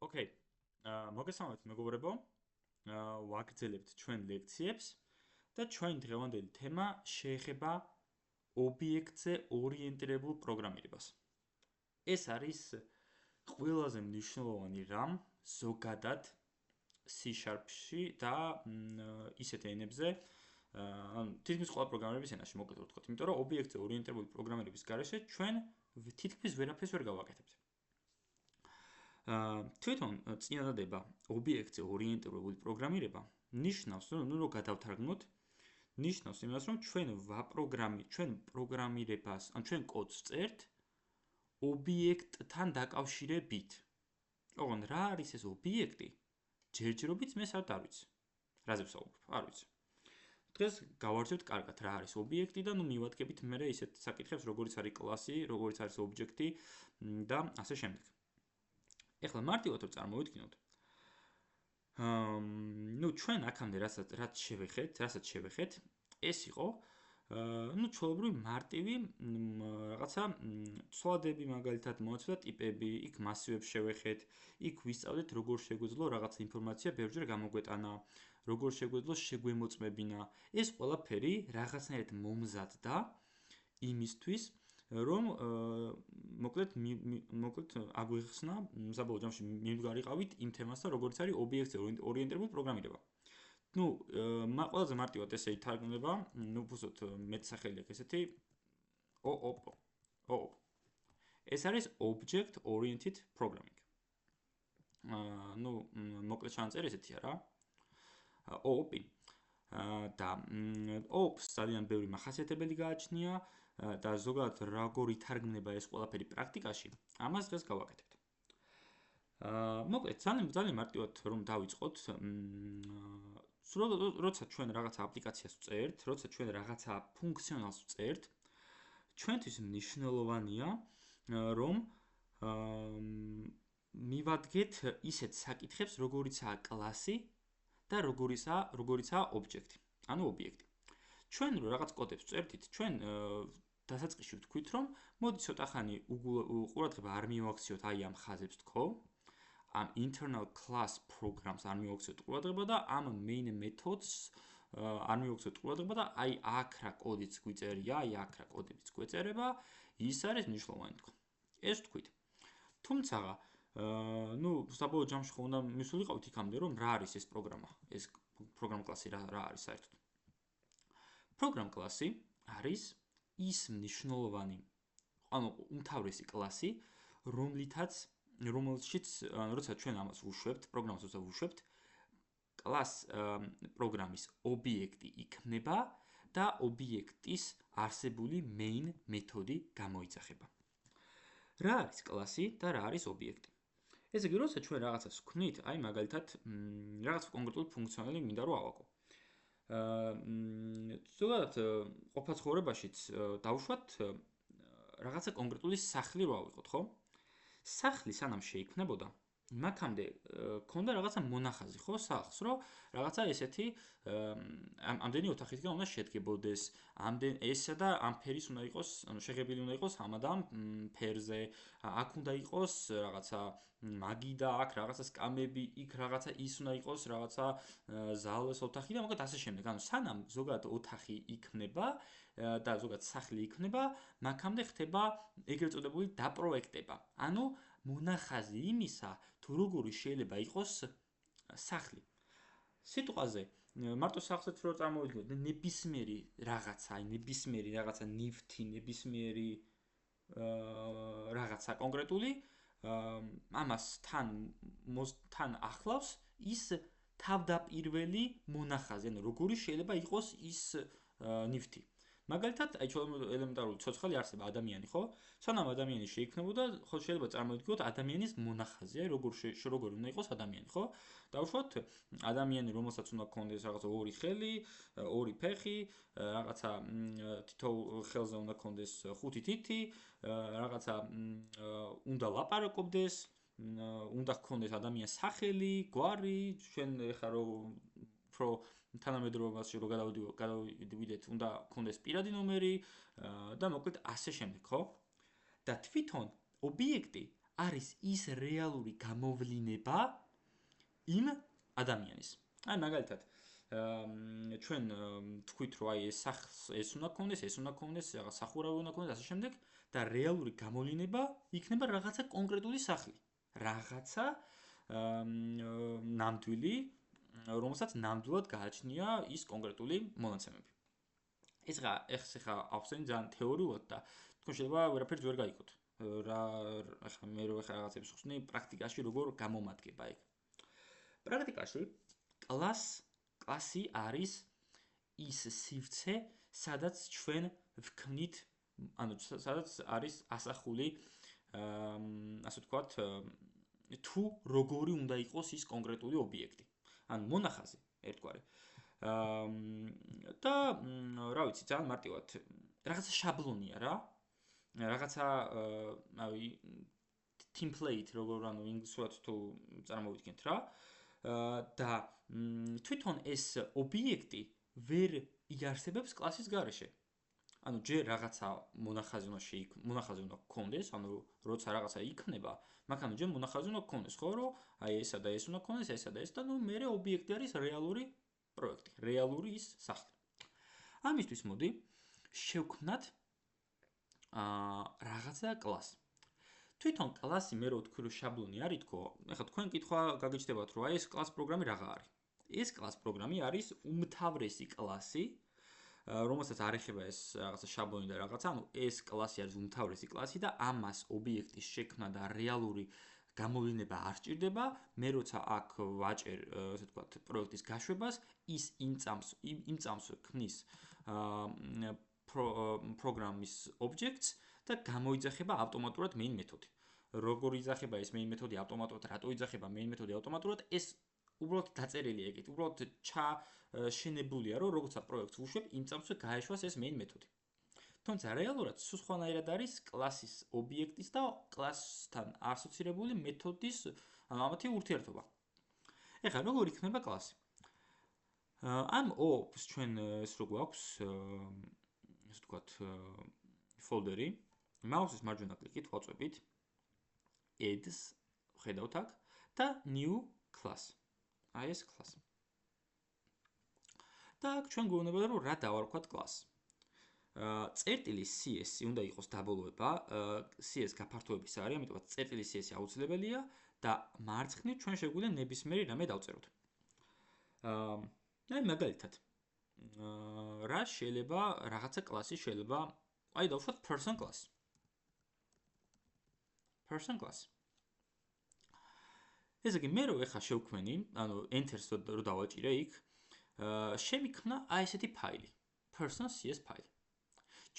ოკეი. მოგესალმებით მეგობრებო. ვაგრძელებთ ჩვენ ლექციებს და ჩვენი დღევანდელი თემა შეეხება ობიექტზე ორიენტირებულ პროგრამირებას. ეს არის ყველაზე მნიშვნელოვანი რამ ზოგადად C#-ში და ისეთ ენებზე, თითქმის ყველა პროგრამირების ენაში, მოკლედ ვთქვათ, იმიტომ რომ ობიექტზე ორიენტირებული პროგრამირების გარეშე ჩვენ თითქმის ვერაფერს ვერ გავაკეთებთ. თვითონ წინადადება ობიექტზე ორიენტირებული პროგრამირება ნიშნავს, რომ გადავთარგმნოთ, ნიშნავს იმას, რომ ჩვენ პროგრამირებას, ან ჩვენ კოდს წერთ ობიექტთან დაკავშირებით. ოღონდ რა არის ეს ობიექტი? ჯერჯერობით მე საერთოდ არ ვიცი. რაზე ვსაუბრობ? არ ვიცი. დღეს გავარჩევთ კარგად რა არის ობიექტი და მივადგებით მერე ისეთ საკითხებს, როგორიც არის კლასი, როგორიც არის ობიექტი და ასე შემდეგ. ეხლა მარტივად რომ წარმოვიდგინოთ, ჩვენ აქამდე რაც შევეხეთ, ეს იყო ჩვეულებრივი მარტივი რაღაცა ცვლადები, მაგალითად მოაცვლა ტიპები, იქ მასივებს შევეხეთ, იქ ვისწავლეთ როგორ შეგვეძლო რაღაცა ინფორმაცია ბევრჯერ გამოგვეტანა, როგორ შეგვეძლო შეგვემოწმებინა. ეს ყველაფერი რაღაცნაირად მომზადდა იმისთვის, რომ მოკლედ აგვიხსნა, საბოლოო ჯამში მივდგარიყავით იმ თემასთან, როგორიც არის ობიექტზე ორიენტირებული პროგრამირება. ყველაზე მარტივად ესე ითარგმნება, უბრალოდ მეტსახელი აქვს ესეთი OOP. ეს არის Object Oriented Programming. მოკლედ ჩანაწერი ესეთია რა. OOP. და OOP-ს ძალიან ბევრი მახასიათებელი გააჩნია და ზოგადად როგორ ითარგმნება ეს ყველაფერი პრაქტიკაში, ამას დღეს გავაკეთებთ. მოკლედ ძალიან მარტივად რომ დავიწყოთ, როცა ჩვენ რაღაცა აპლიკაციას ვწერთ, როცა ჩვენ რაღაცა ფუნქციონალს ვწერთ, ჩვენთვის მნიშვნელოვანია, რომ მივადგეთ ისეთ საკითხებს, როგორიცაა კლასი და როგორიცაა ობიექტი, ანუ ობიექტი. ჩვენ რაღაც კოდებს ვწერთ, ჩვენ დასაწყისში ვთქვით, რომ მოდი ცოტა ხანი ყურადღება არ მივაქციოთ აი ამ ხაზებს თქო, ამ internal class programs არ მივაქციოთ ყურადღება და ამ main methods არ მივაქციოთ ყურადღება და აი აქ რა კოდიც გვიწერია, აი აქ რა კოდებიც გვეწერება, ის არის მნიშვნელოვანი თქო. ეს ვთქვით. თუმცა საბოლოო ჯამში ხო უნდა მივსულიყავით იქამდე, რომ რა არის ეს პროგრამა, ეს პროგრამ კლასი რა არის საერთოდ. პროგრამ კლასი არის ის მნიშვნელოვანი, ანუ უმთავრესი კლასი, რომელშიც, როცა ჩვენ ამას ვუშვებთ, პროგრამას როცა ვუშვებთ, კლას პროგრამის ობიექტი იქნება და ობიექტის არსებული main მეთოდი გამოიძახება. რა არის კლასი და რა არის ობიექტი? ესე იგი, როცა ჩვენ რაღაცას ვქმნით, აი მაგალითად, რაღაც კონკრეტული ფუნქციონალი მინდა რომ ავაგო. ზოგადად ყოფა ცხოვრებაშიც დავუშვათ რაღაცა კონკრეტული სახლი რო ავიღოთ, ხო? სახლი სანამ შეიქმნებოდა, მაქამდე ქონდა რაღაცა მონახაზი, ხო, სახლს, რომ რაღაცა ესეთი ამდენი ოთახისგან უნდა შედგებოდეს, ესა და ამ ფერის უნდა იყოს, ანუ შეღებილი უნდა იყოს ამ და ამ ფერზე, აქ უნდა იყოს რაღაცა მაგიდა, აქ რაღაცა სკამები, იქ რაღაცა ის უნდა იყოს, რაღაცა ზალოს ოთახი და მოკლედ ასე შემდეგ. ანუ სანამ ზოგადად ოთახი იქნება და ზოგადად სახლი იქნება, მაქამდე ხდება ეგრეთ წოდებული დაპროექტება. ანუ მონახაზი იმისა, თუ როგორი შეიძლება იყოს სახლი. სიტყვაზე, მარტო სახლზეც რო წარმოვიდგინოთ, ნებისმიერი რაღაცა ნივთი, ნებისმიერი რაღაცა კონკრეტული, ამას თან ახლავს ის თავდაპირველი მონახაზი, ანუ როგორი შეიძლება იყოს ის ნივთი. მაგალითად, აი ელემენტარული ცოცხალი არსება ადამიანი, ხო? სანამ ადამიანი შეიქმნებოდა, ხო შეიძლება წარმოვიდგინოთ ადამიანის მონახაზი, აი როგორ უნდა იყოს ადამიანი, ხო? დავუშვათ ადამიანი, რომელსაც უნდა ქონდეს რაღაცა ორი ხელი, ორი ფეხი, რაღაცა თითოეულ ხელზე უნდა ქონდეს ხუთი თითი, რაღაცა უნდა ლაპარაკობდეს, უნდა ჰქონდეს ადამიანს სახელი, გვარი, ჩვენ ეხლა რო თანამედროვეობაში რო გადავიდეთ, უნდა ქონდეს პირადი ნომერი და მოკლედ ასე შემდეგ, ხო? და თვითონ ობიექტი არის ის რეალური გამოვლინება იმ ადამიანის. აი მაგალითად ჩვენ თქვით რომ აი ეს სახლს ეს უნდა გქონდეს, ეს უნდა გქონდეს, რაღაც სახურავი უნდა გქონდეს, ასე შემდეგ და რეალური გამოვლინება იქნება რაღაცა კონკრეტული სახლი. რაღაცა ნამდვილი, რომელსაც ნამდვილად გააჩნია ის კონკრეტული მონაცემები. ეს ხა ახსენე ძალიან თეორიულად და თქვენ შეიძლება ვერაფერს ვერ გაიგოთ. ახლა მე რო ხა რაღაცებს ხსნი პრაქტიკაში როგორ გამომადგება ეგ. პრაქტიკაში კლასი არის ის სივრცე, სადაც ჩვენ ვქმნით, ანუ სადაც არის ასახული ასე ვთქვათ, თუ როგორი უნდა იყოს ის კონკრეტული ობიექტი. ანუ მონახაზი ერთგვარი. და რა ვიცი, ძალიან მარტივად რაღაცა შაბლონია რა. რაღაცა template როგორ ანუ ინგლისურად თუ წარმოვიდგენთ რა. და თვითონ ეს ობიექტი ვერ იარსებებს კლასის გარეშე. ანუ ჯერ რაღაცა მონახაზი უნდა გქონდეს, ანუ როცა რაღაცა იქნება, მაგრამ ჯერ მონახაზი უნდა გქონდეს, ხო, რომ აი ესა და ეს უნდა გქონდეს, ესა და ეს და ნუ მერე ობიექტი არის რეალური პროექტი, რეალური ის სახლი. ამისთვის მოდი შევქმნათ რაღაცა კლასი. თვითონ კლასი მე რო ვთქვი რომ შაბლონი არის თქო, ეხლა თქვენ კითხვა გაგიჩნდებათ რომ აი ეს კლას პროგრამი რაღა არის. ეს კლას პროგრამი არის უმთავრესი კლასი, რომელსაც არ ეხება ეს რაღაცა შაბლონი და რაღაცა, ანუ ეს კლასი არის უმთავრესი კლასი და ამას ობიექტის შექმნა და რეალური გამოვლინება არ სჭირდება. მე როცა აქ ვაჭერ, ასე ვთქვათ, პროექტის გაშვებას, ის იმ წამს ქმნის პროგრამის ობიექტს და გამოიძახება ავტომატურად main მეთოდი. როგორ იძახება ეს main მეთოდი ავტომატურად, რატო იძახება main მეთოდი ავტომატურად, ეს უბრალოდ დაწერილია ეგეთ, უბრალოდ ჩაშენებულია, რომ როცა პროექტს უშვებ, იმ წამსვე გაეშვას ეს main მეთოდი. თუმცა რეალურად სულ სხვანაირად არის კლასის ობიექტის და კლასთან ასოცირებული მეთოდის ამათი ურთიერთობა. ეხლა როგორ იქნება კლასი? ამ ოპს ჩვენ ეს რო გვაქვს, ასე ვთქვათ, ფოლდერი, მაუსის მარჯვენა კლიკით ვაწვევით adds, ხედავთ აქ და new class. აი ეს class. და აქ ჩვენ გვეუბნება რომ რა დავარქვათ კლასს. წერტილი CS უნდა იყოს დაბოლოება, CS გაფართოების არის, ამიტომაც წერტილი CS აუცილებელია და მარცხნივ ჩვენ შეგვიძლია ნებისმიერი რამე დავწეროთ. აი მაგალითად, რა შეიძლება რაღაცა კლასი შეიძლება, აი დავუშვათ person class. person class. ესე იგი მე რო ეხა შევქმენი, ანუ enter-ს რო დავაჭირე იქ, შემიქმნა აი ესეთი ფაილი, person CS ფაილი.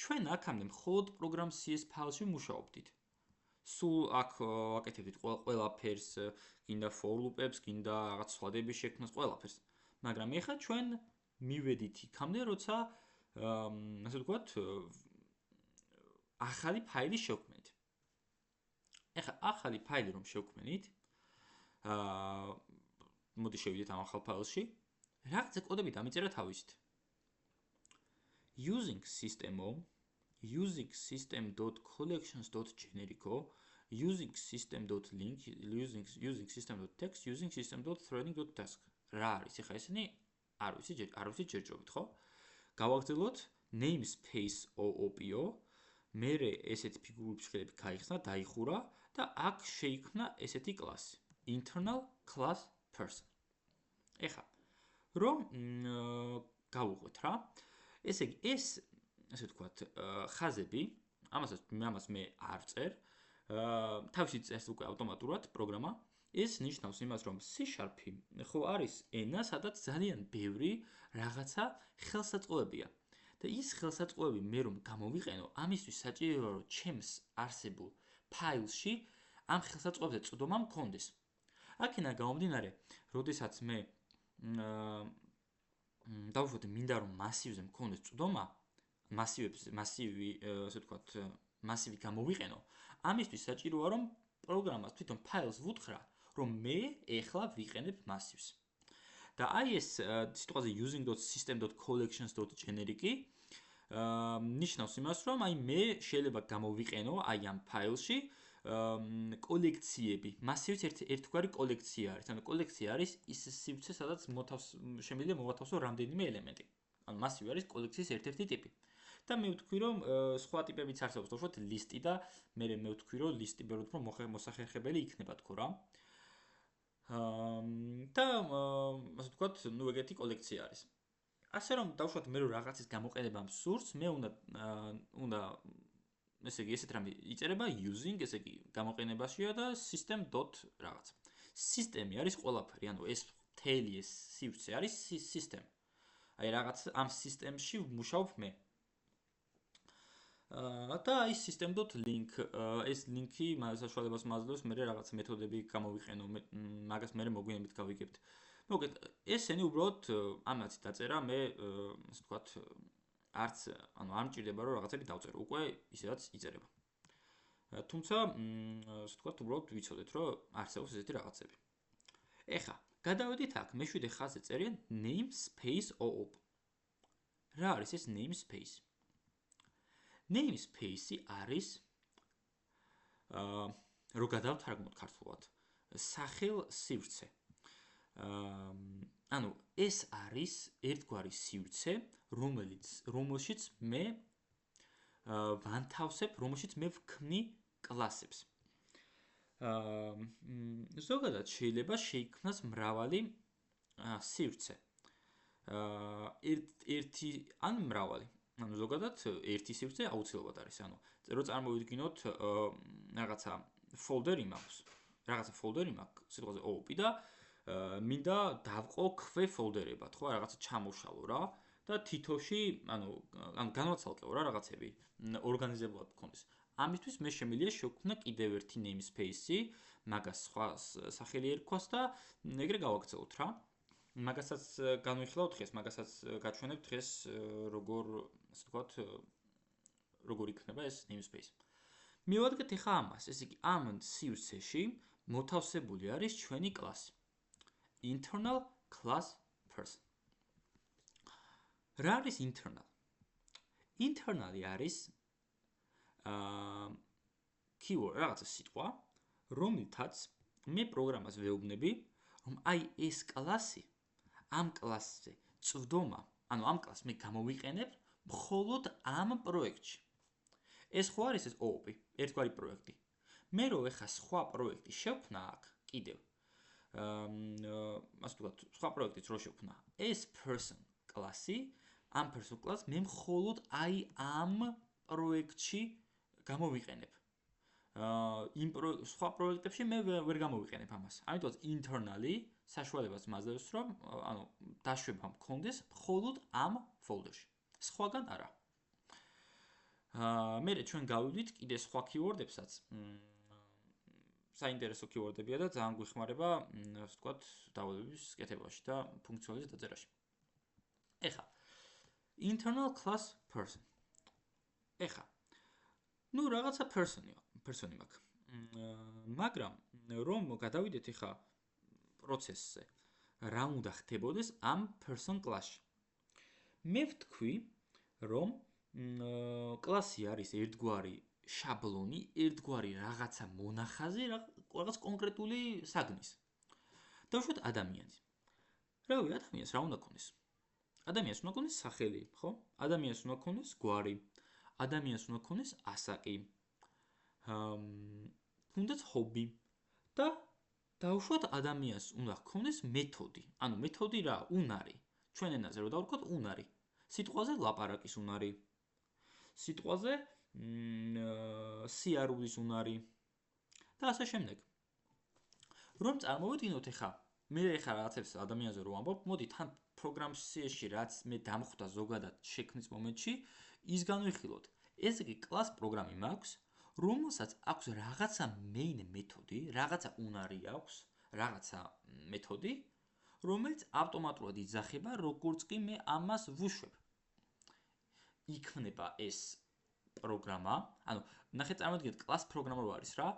ჩვენ აქამდე მხოლოდ პროგრამ CS ფაილში მუშაობდით. სულ აქ ვაკეთებდით ყველაფერს, გინდა for loop-ებს, გინდა რაღაც სხვადების შექმნას, ყველაფერს. მაგრამ ეხლა ჩვენ მივედით იქამდე, როცა ასე ვთქვათ, ახალი ფაილი შევქმნით. ეხლა ახალი ფაილი რომ შევქმნით, მოდი შევიდეთ ამ ახალ ფაილში, რაღაცა კოდები დამიწერა თავისით. using system.collections.generico, using system.link, using system.text, using system.threading.task. რა არის? ეხლა ესენი არ ვიცი ჯერჯერობით, ხო? გავაგრძელოთ namespace OOPO, მერე ესეთი ფიგურული ფრჩხილები გაიხსნა, დაიხურა და აქ შეიქმნა ესეთი კლასი, internal class person. ეხლა რომ გავუღვეთ რა, ესე იგი ეს ასე ვთქვათ, ხაზები, ამას მე არ წერ, თავისით წერს უკვე ავტომატურად პროგრამა. ეს ნიშნავს იმას, რომ C# ხო არის ენა, სადაც ძალიან ბევრი რაღაცა ხელსაწყოებია. და ის ხელსაწყოები მე რომ გამოვიყენო, ამისთვის საჭიროა რომ ჩემს არსებულ ფაილში ამ ხელსაწყოებზე წვდომა მქონდეს. აქედან გამომდინარე, როდესაც მე დავუშვათ მინდა რომ მასივზე მქონდეს წვდომა, მასივი, ასე ვთქვათ, მასივი გამოვიყენო, ამისთვის საჭიროა რომ პროგრამას თვითონ ფაილს ვუთხრა, რომ მე ეხლა ვიყენებ მასივს. და აი ეს სიტყვაზე using.system.collections.generic ნიშნავს იმას, რომ აი მე შეიძლება გამოვიყენო აი ამ ფაილში კოლექციები, მასივის ერთგვარი კოლექცია არის. ანუ კოლექცია არის ის სივრცე, სადაც შემიძლია მოვათავსო რამდენიმე ელემენტი. ანუ მასივი არის კოლექციის ერთ-ერთი ტიპი. და მე ვთქვი, რომ სხვა ტიპებიც არსებობს, თორსად ლისტი და მე ვთქვი, რომ ლისტი ბევრად უფრო მოსახერხებელი იქნება თქო რა. და ასე ვთქვათ, ნუ ეგეთი კოლექცია არის. ასე რომ დავუშვათ მე რომ რაღაცის გამოყენება მსურს, მე უნდა ესე იგი ესეთ რამე იწერება using, ესე იგი გამოყენებაშია და system.რაღაც. სისტემი არის ყველაფერი, ანუ ეს მთელი ეს სივრცე არის system. აი რაღაც ამ სისტემში ვმუშაობ მე. და აი system.link ეს ლინკი საშუალებას მაძლევს მე რაღაც მეთოდები გამოვიყენო, მაგას მე მოგვიანებით გავიგებთ. მოგეთ, ესენი უბრალოდ ამაც დაწერა მე, ასე ვთქვათ, არც ანუ არ მჭირდება რომ რაღაცები დავწერო, უკვე ისედაც იწერება. თუმცა, ასე ვთქვათ, უბრალოდ ვიცოდეთ რომ არსებობს ესეთი რაღაცები. ეხა, გადავედით აქ, მე-7 ხაზზე წერია namespace OOP. რა არის ეს namespace? Namespace არის რო გადავთარგმნოთ ქართულად, სახელ სივრცე. ანუ ეს არის ერთგვარი სივრცე, რომელშიც მე ვანთავსებ, რომელშიც მე ვქმნი კლასებს. ზოგადად შეიძლება შეიქმნას მრავალი სივრცე. ერთი ან მრავალი. ანუ ზოგადად ერთი სივრცე აუცილებლად არის. ანუ რო წარმოვიდგინოთ რაღაცა folder-ი მაქვს. რაღაცა folder-ი მაქვს, სიტყვაზე OOP და მინდა დავყო ქვე folder-ებად, ხო, რაღაცა ჩამოვშალო რა და თითოში, ანუ განვაცალკეო რა რაღაცები, ორგანიზებულად მქონდეს. ამისთვის მე შემიძლია შევქმნა კიდევ ერთი namespace-ი, მაგას სხვა სახელი ერქვას და ეგრე გავაქცეოთ რა. მაგასაც განვიხილავთ დღეს, მაგასაც გაჩვენებთ დღეს როგორ, ასე ვთქვათ, როგორ იქნება ეს namespace. მივადგეთ ახლა ამას, ესე იგი ამ სივრცეში მოთავსებული არის ჩვენი კლასი. Internal class person. რა არის internal? Internal-ი არის keyword, რაღაცა სიტყვა, რომელთაც მე პროგრამას ვეუბნები, რომ აი ეს კლასი ამ კლასზე წვდომა, ანუ ამ კლასს მე გამოვიყენებ მხოლოდ ამ პროექტში. ეს ხო არის ეს OOP, ერთგვარი პროექტი. მე რო ეხა სხვა პროექტი შევქმნა აქ კიდევ. ასე ვთქვათ, სხვა პროექტიც რო შევქმნა, ეს person კლასი, ამ person კლასს მე მხოლოდ აი ამ პროექტში გამოვიყენებ. იმ სხვა პროექტებში მე ვერ გამოვიყენებ ამას. ამიტომაც internally საშუალებას მაძლევს, რომ ანუ დაშვება მქონდეს მხოლოდ ამ folder-ში. სხვაგან არა. მე ჩვენ გავიდით კიდე სხვა keyword-ებსაც. საინტერესო keyword-ებია და ძალიან გვიხმარება, ასე ვთქვათ, დავალების კეთებაში და ფუნქციონალის დაწერაში. ეხა, internal class person. ეხა, ნუ რაღაცა person-ი მაქვს. მაგრამ რომ გადავიდეთ ეხა პროცესზე, რა უნდა ხდებოდეს ამ person class-ში. მე ვთქვი, რომ კლასი არის ერთგვარი შაბლონი, ერთგვარი რაღაცა მონახაზი, რაღაც კონკრეტული საგნის. დავუშვათ ადამიანი. რავი, ადამიანს რა უნდა ქონდეს? ადამიანს უნდა ქონდეს სახელი, ხო? ადამიანს უნდა ქონდეს გვარი. ადამიანს უნდა ქონდეს ასაკი. უნდაც ჰობი და დავუშვათ ადამიანს უნდა ქონდეს მეთოდი. ანუ მეთოდი რა? უნარი. ჩვენ ენაზე რო დავუშვათ უნარი. სიტყვაზე ლაპარაკის უნარი. სიტყვაზე სიარულის უნარი და ასე შემდეგ. რომ წარმოვიდგინოთ ახლა, მე ახლა რაღაცებს ადამიანზე რო ვამბობ, მოდი თან პროგრამაში რაც მე დამხვდა ზოგადად შექმნის მომენტში, ის განვიხილოთ. ესე იგი კლას პროგრამი მაქვს, რომელსაც აქვს რაღაცა main მეთოდი, რაღაცა უნარი აქვს, რაღაცა მეთოდი, რომელიც ავტომატურად იძახება, როგორც კი მე ამას ვუშვებ. იქნება ეს პროგრამა, ანუ ნახეთ წარმოგიდგენთ კლას პროგრამა რო არის რა,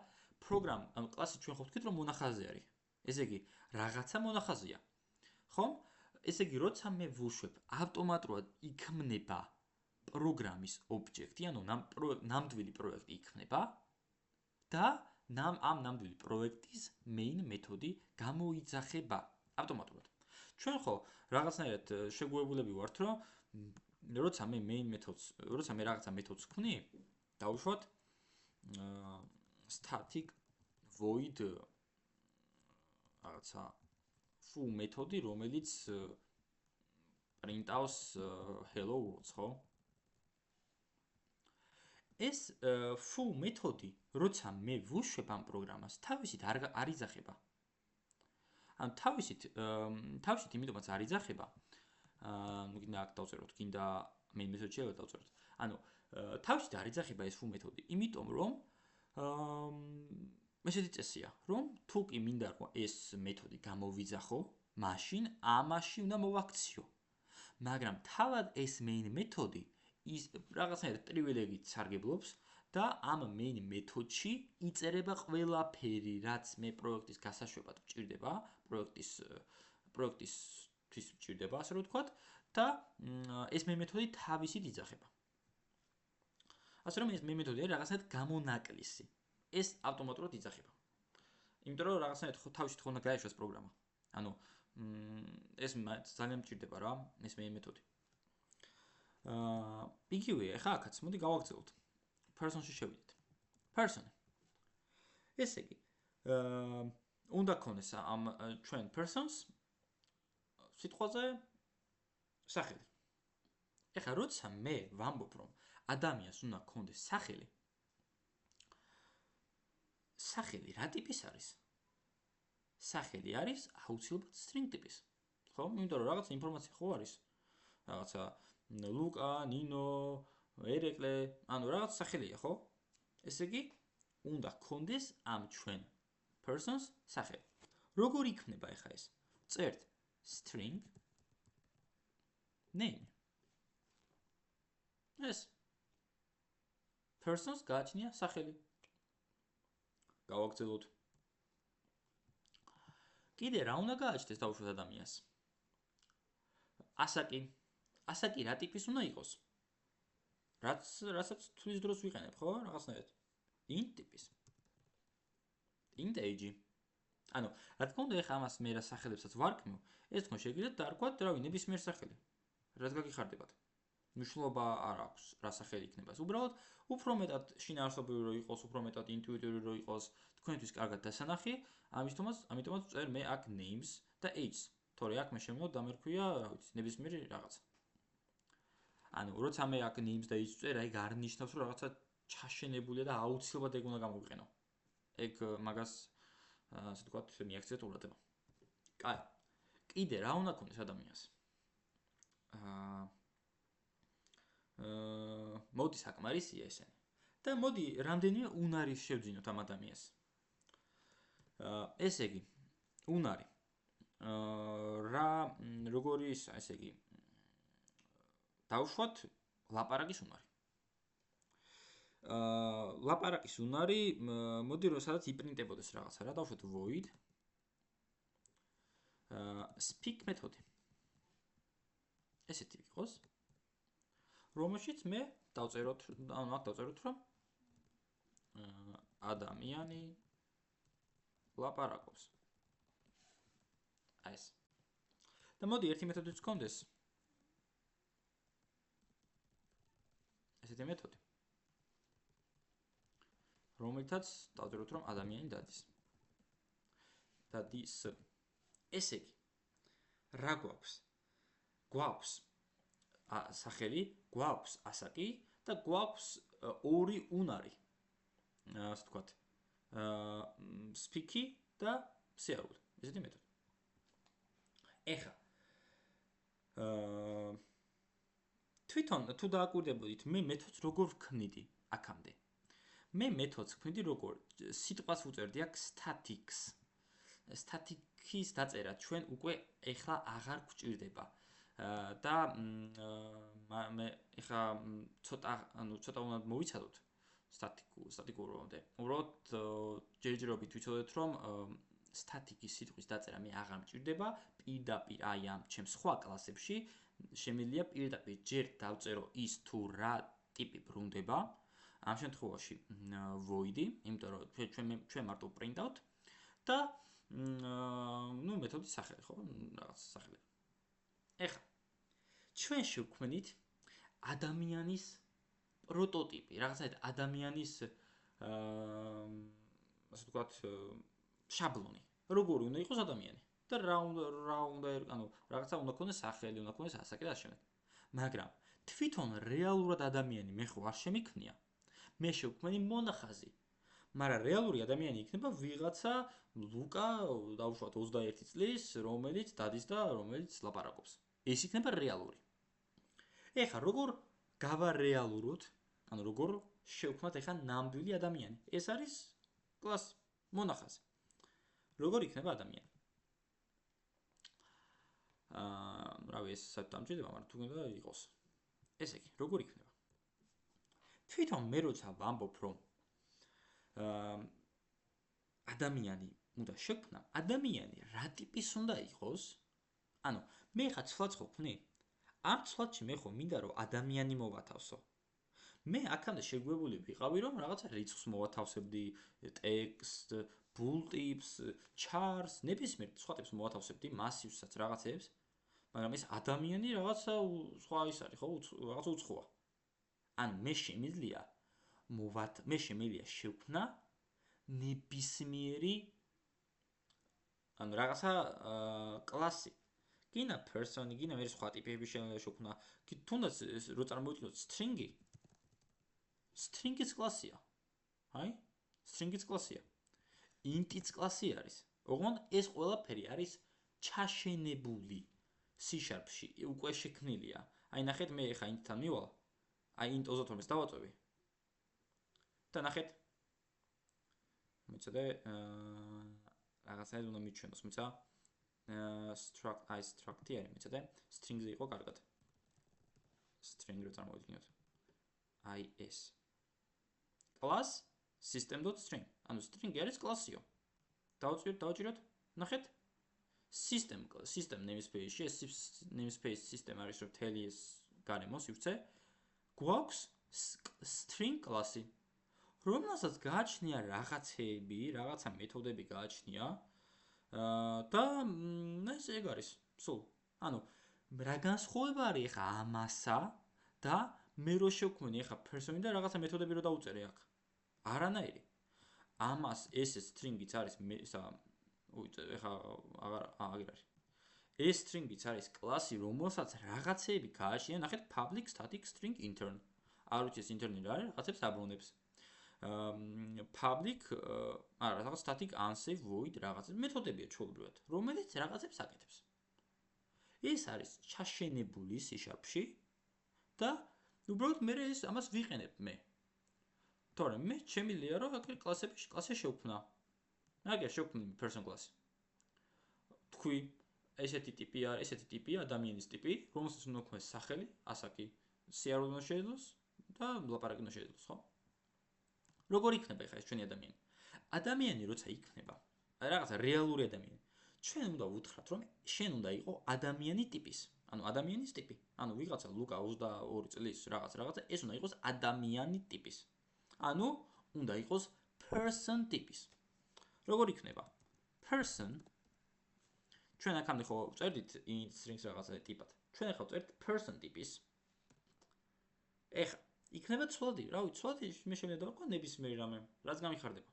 ანუ კლასი ჩვენ ხო ვთქვით რომ მონახაზი არის. ესე იგი რაღაცა მონახაზია. ხო? ესე იგი როცა მე ვუშვებ, ავტომატურად იქმნება პროგრამის ობიექტი, ანუ ნამდვილი პროექტი იქმნება და ამ ნამდვილი პროექტის main მეთოდი გამოიძახება ავტომატურად. ჩვენ ხო რაღაცნაირად შეგუებულები ვართ, რომ როცა მე რაღაცა მეთოდს ვქმნი, დავუშვათ static void რაღაცა foo მეთოდი, რომელიც print-ავს hello world, ხო? ეს foo მეთოდი, როცა მე ვუშვებ ამ პროგრამას, თავისით არ იძახება. ანუ თავისით იმიტომაც არ იძახება. გინდა აქ დავწეროთ, გინდა main method-ში დავწეროთ. ანუ თავისით არ იძახება ეს foo მეთოდი, იმიტომ რომ ესეთი წესია, რომ თუ კი მინდა რომ ეს მეთოდი გამოვიძახო, მაშინ ამაში უნდა მოვაქციო. მაგრამ თავად ეს main მეთოდი ის რაღაცნაირად პრივილეგიით სარგებლობს და ამ main მეთოდში იწერება ყველაფერი, რაც მე პროექტის გასაშვებად მჭირდება, პროექტისთვის მჭირდება, ასე რომ ვთქვათ, და ეს main მეთოდი თავისით იძახება. ასე რომ ეს main მეთოდი არის რაღაცნაირად გამონაკლისი. ეს ავტომატურად იძახება. იმიტომ რომ რაღაცნაირად თავისით ხო უნდა გაეშვას პროგრამა. ანუ ეს ძალიან მჭირდება რა, ეს main მეთოდი. იგივეა, ხა აქაც, მოდი გავაგრძელოთ. person-ში შევიდეთ. person. ესე იგი, უნდა გქონდეს ამ ჩვენ persons სიტყვაზე სახელი. ეხლა როცა მე ვამბობ, რომ ადამიანს უნდა გქონდეს სახელი, სახელი რა ტიპის არის? სახელი არის აუცილებლად string ტიპის. ხო? იმიტომ რომ რაღაც ინფორმაცია ხო არის. რაღაცა ლუკა, ნინო, ერეკლე, ანუ რაღაც სახელია, ხო? ესე იგი, უნდა გქონდეს ამ ჩვენ persons სახელი. როგორ იქნება ახლა ეს? წერთ string name. ეს persons გააჩნია სახელი. გავაგრძელოთ. კიდე რა უნდა გააჩნდეს დავუშვათ ადამიანს? ასაკი. ასაკი რა ტიპის უნდა იყოს? რასაც თვლის დროს ვიყენებ, ხო? რაღაცნაირად. int ტიპის. int age. ანუ, რა თქმა უნდა, ეხლა ამას მე რა სახელებსაც ვარქმევ, ეს თქო შეგიძლიათ დაარქვათ, რავი, ნებისმიერ სახელი. რაც გაგიხარდებათ. მნიშვნელობა არ აქვს, რა სახელი იქნება. უბრალოდ, უფრო მეტად შინაარსობრივი რო იყოს, უფრო მეტად ინტუიტიური რო იყოს, თქვენთვის კარგად დასანახი, ამიტომაც წერ მე აქ names და age. თორე აქ მე შემოვიდოდ დამერქვია, რა ვიცი, ნებისმიერი რაღაცა. ანუ, როცა მე აქ names და age წერ, ეგ არ ნიშნავს, რომ რაღაცა ჩაშენებულია და აუცილებლად ეგ უნდა გამოვიყენო. ეგ მაგას, ასე ვთქვათ, მიაქციეთ ყურადღება. კაი. კიდე რა უნდა გქონდეს ადამიანს? მოდი საკმარისია ესენი. და მოდი რამდენიმე უნარი შევძინოთ ამ ადამიანს. ესე იგი, უნარი. როგორი ის, ესე იგი, დავუშვათ ლაპარაკის უნარი. ლაპარაკის უნარი, მოდი რომ სადაც იპრინტებოდეს რაღაცა რა, დავუშვათ void speak მეთოდი. ესეთი იყოს. რომელშიც მე დავწეროთ, ანუ აქ დავწეროთ, რომ ადამიანი ლაპარაკობს. აი ეს. და მოდი ერთი მეთოდიც გქონდეს. ესეთი მეთოდი. რომელთაც დავწეროთ, რომ ადამიანი დადის. დადის. ესე იგი, რა გვაქვს? გვაქვს სახელი, გვაქვს ასაკი და გვაქვს ორი უნარი. ასე ვთქვათ. speak-ი და სიარული. ესეთი მეთოდი. ეხლა თვითონ თუ დააკვირდებოდით, მე მეთოდს როგორ ვქმნიდი აქამდე? მე მეთოდს ვქმნიდი როგორ? სიტყვას ვუწერდი აქ statics. static-ის დაწერა ჩვენ უკვე ეხლა აღარ გვჭირდება. და მე ეხლა ცოტა უნდა მოვიცადოთ სტატიკურობამდე. უბრალოდ ჯერჯერობით ვიცოდეთ, რომ static-ის სიტყვის დაწერა მე აღარ მჭირდება, პირდაპირ აი ამ ჩემ სხვა კლასებში შემიძლია პირდაპირ ჯერ დავწერო ის თუ რა ტიპი ბრუნდება, ამ შემთხვევაში void-ი, იმიტომ რომ ჩვენ მარტო print out და ნუ მეთოდის სახელი, ხო? რაღაც სახელი. ეხლა ჩვენ შევქმნით ადამიანის პროტოტიპი, რაღაცა ადამიანის ასე ვთქვათ, შაბლონი. როგორი უნდა იყოს ადამიანი? და რა უნდა, ანუ რაღაცა უნდა ქონდეს სახელი, უნდა ქონდეს ასაკი და შემდეგ. მაგრამ თვითონ რეალურად ადამიანი მე ხო არ შემიქნია. მე შევქმნი მონახაზი. მაგრამ რეალური ადამიანი იქნება ვიღაცა ლუკა, დავუშვათ 21 წლის, რომელიც დადის და რომელიც ლაპარაკობს. ეს იქნება რეალური. ეხლა როგორ გავარეალუროთ, ანუ როგორ შევქმნათ ეხლა ნამდვილი ადამიანი? ეს არის კლასი, მონახაზი. როგორ იქნება ადამიანი? რავი, ეს საერთოდ ამჭირდება, მაგრამ თუ გინდა იყოს. ესე იგი, როგორ იქნება? თვითონ მე როცა ვამბობ, რომ ადამიანი უნდა შექმნა, ადამიანი რა ტიპის უნდა იყოს? ანუ მე ხა ცვლადს ხო ვქნი? ამ ცვლადში მე ხო მინდა რომ ადამიანი მოვათავსო. მე აქამდე შეგვებული ვიყავი რომ რაღაცა რიცხვს მოვათავსებდი, ტექსტ, ბულტიპს, ჩარს, ნებისმიერ სხვა ტიპს მოვათავსებდი, მასივსაც, რაღაცებს, მაგრამ ეს ადამიანი რაღაცა სხვა ის არის, ხო? რაღაცა უცხოა. ანუ მე შემიძლია შევქმნა ნებისმიერი ანუ რაღაცა კლასი. გინა person-ი, გინა მე სხვა ტიპები შეიძლება შევქმნა. თუნდაც რო წარმოვიდგინოთ string-ი. string-ის კლასია. აი? string-ის კლასია. int-იც კლასი არის. ოღონდ ეს ყველაფერი არის ჩაშენებული C#-ში, უკვე შექმნილია. აი ნახეთ მე ხა int-თან მივალ. აი int 32-ს დავაწვევი. და ნახეთ. მოიცადე რაღაცას უნდა მიჩვენოს, მოიცა? struct-i არის, მოიცადე? string-ზე იყო კარგად. string რო წარმოვიდგინოთ. is. class system.string. ანუ string არის კლასიო. დავჭიროთ, ნახეთ. system namespace-ში, ეს namespace system არის რომ თელი ეს გარემო სივრცე. გვაქვს string კლასი. რომელსაც გააჩნია რაღაცეები, რაღაცა მეთოდები გააჩნია და ეს ეგ არის. სულ. ანუ რა განსხვავება არის ახლა ამასა და მე რო შევქმნი ახლა person-ი და რაღაცა მეთოდები რო დაუწერე აქ. არანაირი. ამას ეს string-იც არის ისა ახლა აღარ არის. ეს string-იც არის კლასი, რომელსაც რაღაცეები გააჩნია, ნახეთ public static string intern. არ ვიცი ეს intern-ი რა არის, რაღაცებს აბრუნებს. public რაღაც static unsafe void რაღაცა მეთოდებია ჩვეულებრივად, რომელიც რაღაცებს აკეთებს. ეს არის ჩაშენებული C#-ში და უბრალოდ მე ამას ვიყენებ მე. თორემ მე შემიძლია რომ აქ კლასი შევქმნა. აგერ შევქმნი person კლასი. თქვი ესეთი ტიპია ადამიანის ტიპი, რომელსაც უნდა ქონდეს სახელი, ასაკი, სიარული უნდა შეეძლოს და ლაპარაკი უნდა შეეძლოს, ხო? როგორ იქნება ხა ეს ჩვენი ადამიანი? ადამიანი როცა იქნება, რაღაცა რეალური ადამიანი. ჩვენ უნდა ვუთხრათ, რომ შენ უნდა იყო ადამიანი ტიპის. ანუ ადამიანის ტიპი. ანუ ვიღაცა ლუკა 22 წლის რაღაცა, ეს უნდა იყოს ადამიანი ტიპის. ანუ უნდა იყოს person ტიპის. როგორ იქნება? person ჩვენ აქამდე ხო ვწერდით int strings რაღაცა ტიპად. ჩვენ ახლა ვწერთ person ტიპის. ეხლა იქნება ცვლადი, რავი, ცვლადი მე შემიძლია დავყო ნებისმიერი რამე, რაც გამიხარდება.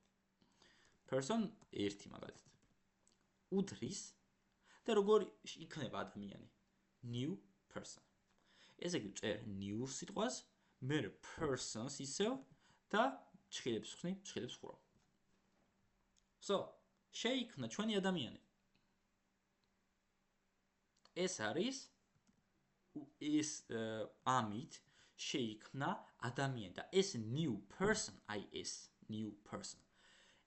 person 1 მაგალითად. უდრის და როგორ იქნება ადამიანი? new person. ესე იგი წერ new სიტყვას, მე persons ისევ და ჭხილებს ხსნი, ჭხილებს ხურავ. შეიქმნა ჩვენი ადამიანი. ეს არის ამით შეიქმნა ადამიანი და ეს new person, new person.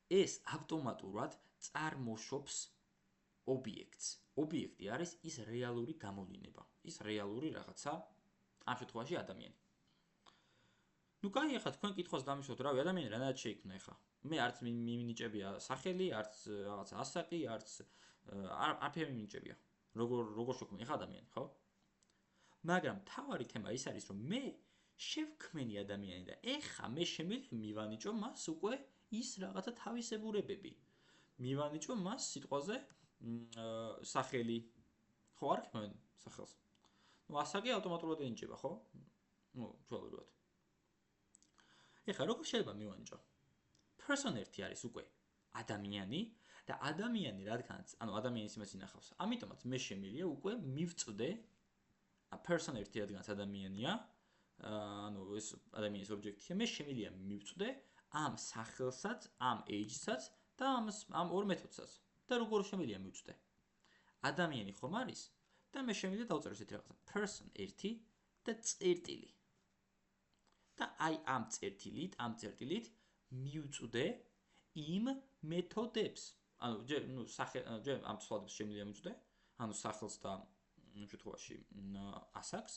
ეს ავტომატურად წარმოშობს ობიექტს. ობიექტი არის ის რეალური გამოვლინება, ის რეალური რაღაცა, ამ შემთხვევაში ადამიანი. ნუ კაი, ახლა თქვენ კითხვას დამისვოთ, რავი, ადამიანი რანაირად შეიქმნა ახლა? მე არც მიმინიჭებია სახელი, არც რაღაცა ასაკი, არც არაფერი მიმინიჭებია. როგორ შექმნა ახლა ადამიანი, ხო? მაგრამ თავარი თემა ის არის, რომ მე შევქმენი ადამიანი და ეხა მე შემიძლია მივანიჭო მას უკვე ის რაღაცა თავისებურებები. მივანიჭო მას სიტყვაზე სახელი. ხო არ ხმენ სახელს. ასაკი ავტომატურად ენიჭება, ხო? ჩვეულებრივად. ეხლა როგორ შეიძლება მივანიჭო? person ერთი არის უკვე ადამიანი და ადამიანი რადგანაც, ადამიანის იმას ინახავს. ამიტომაც მე შემიძლია უკვე მივწვდე person ერთი რადგანაც ადამიანია, ეს ადამიანის ობიექტია, მე შემიძლია მივწვდე ამ სახელსაც, ამ age-საც და ამ ორ მეთოდსაც. და როგორ შემიძლია მივწვდე? ადამიანი ხომ არის და მე შემიძლია დავწერო ესეთი რაღაცა person ერთი და წერტილი. და აი ამ წერტილით მივწვდე იმ მეთოდებს. ჯერ ამ ცვლადებს შემიძლია მივწვდე, სახელს და იმ შემთხვევაში ასაკს.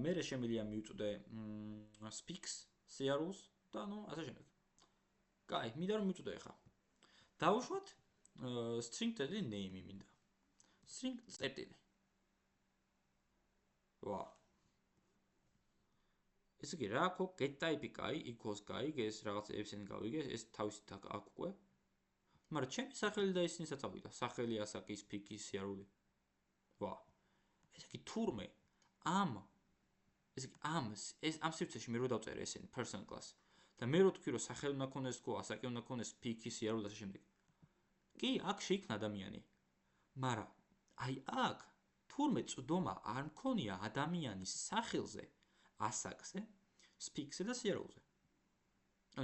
მერე შემიძლია მივწვდე speaks, სიარულს და ასე შემდეგ. კაი, მინდა რომ მივწვდე ახლა. დავუშვათ string წერტილი name მინდა. string წერტილი. ვა. ესე იგი რა აქ get type-ი კაი, equals კაი, ეს რაღაც epsilon გავიგე, ეს თავისით აქ უკვე. მაგრამ ჩემი სახელი და ისინისაც ავიდა. სახელი, ასაკი, speak-ი, სიარული. ვა. ესე იგი თურმე ამ სივრცეში მე რო დავწერე ესენი person class და მე რო თქვი რომ სახელი უნდა ქონდეს თქო, ასაკი უნდა ქონდეს, speak-ი, სიარული და ასე შემდეგ. კი, აქ შეიქმნა ადამიანი. მაგრამ აი აქ თურმე წვდომა არ მქონია ადამიანის სახელზე, ასაკზე, speak-ზე და სიარულზე.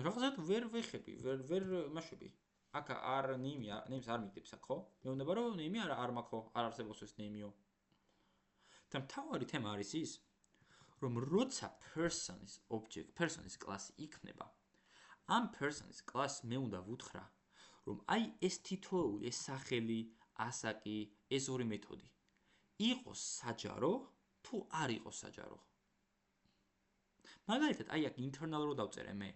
რაღაცად ვერ ვეხები, ვერ მაშვები. აქ არ name-ს არ მიგდებს აქ, ხო? მეუბნება რომ name-ი არ მაქვს, ხო? არ არსებობს ეს name-იო. და მთავარი თემა არის ის, რომ როცა person's კლასი იქნება, ამ person's კლასს მე უნდა ვუთხრა, რომ აი ეს თითოეული, ეს სახელი, ასაკი, ეს ორი მეთოდი იყოს საჯარო თუ არ იყოს საჯარო. მაგალითად, აი აქ internal-ро დავწერე მე.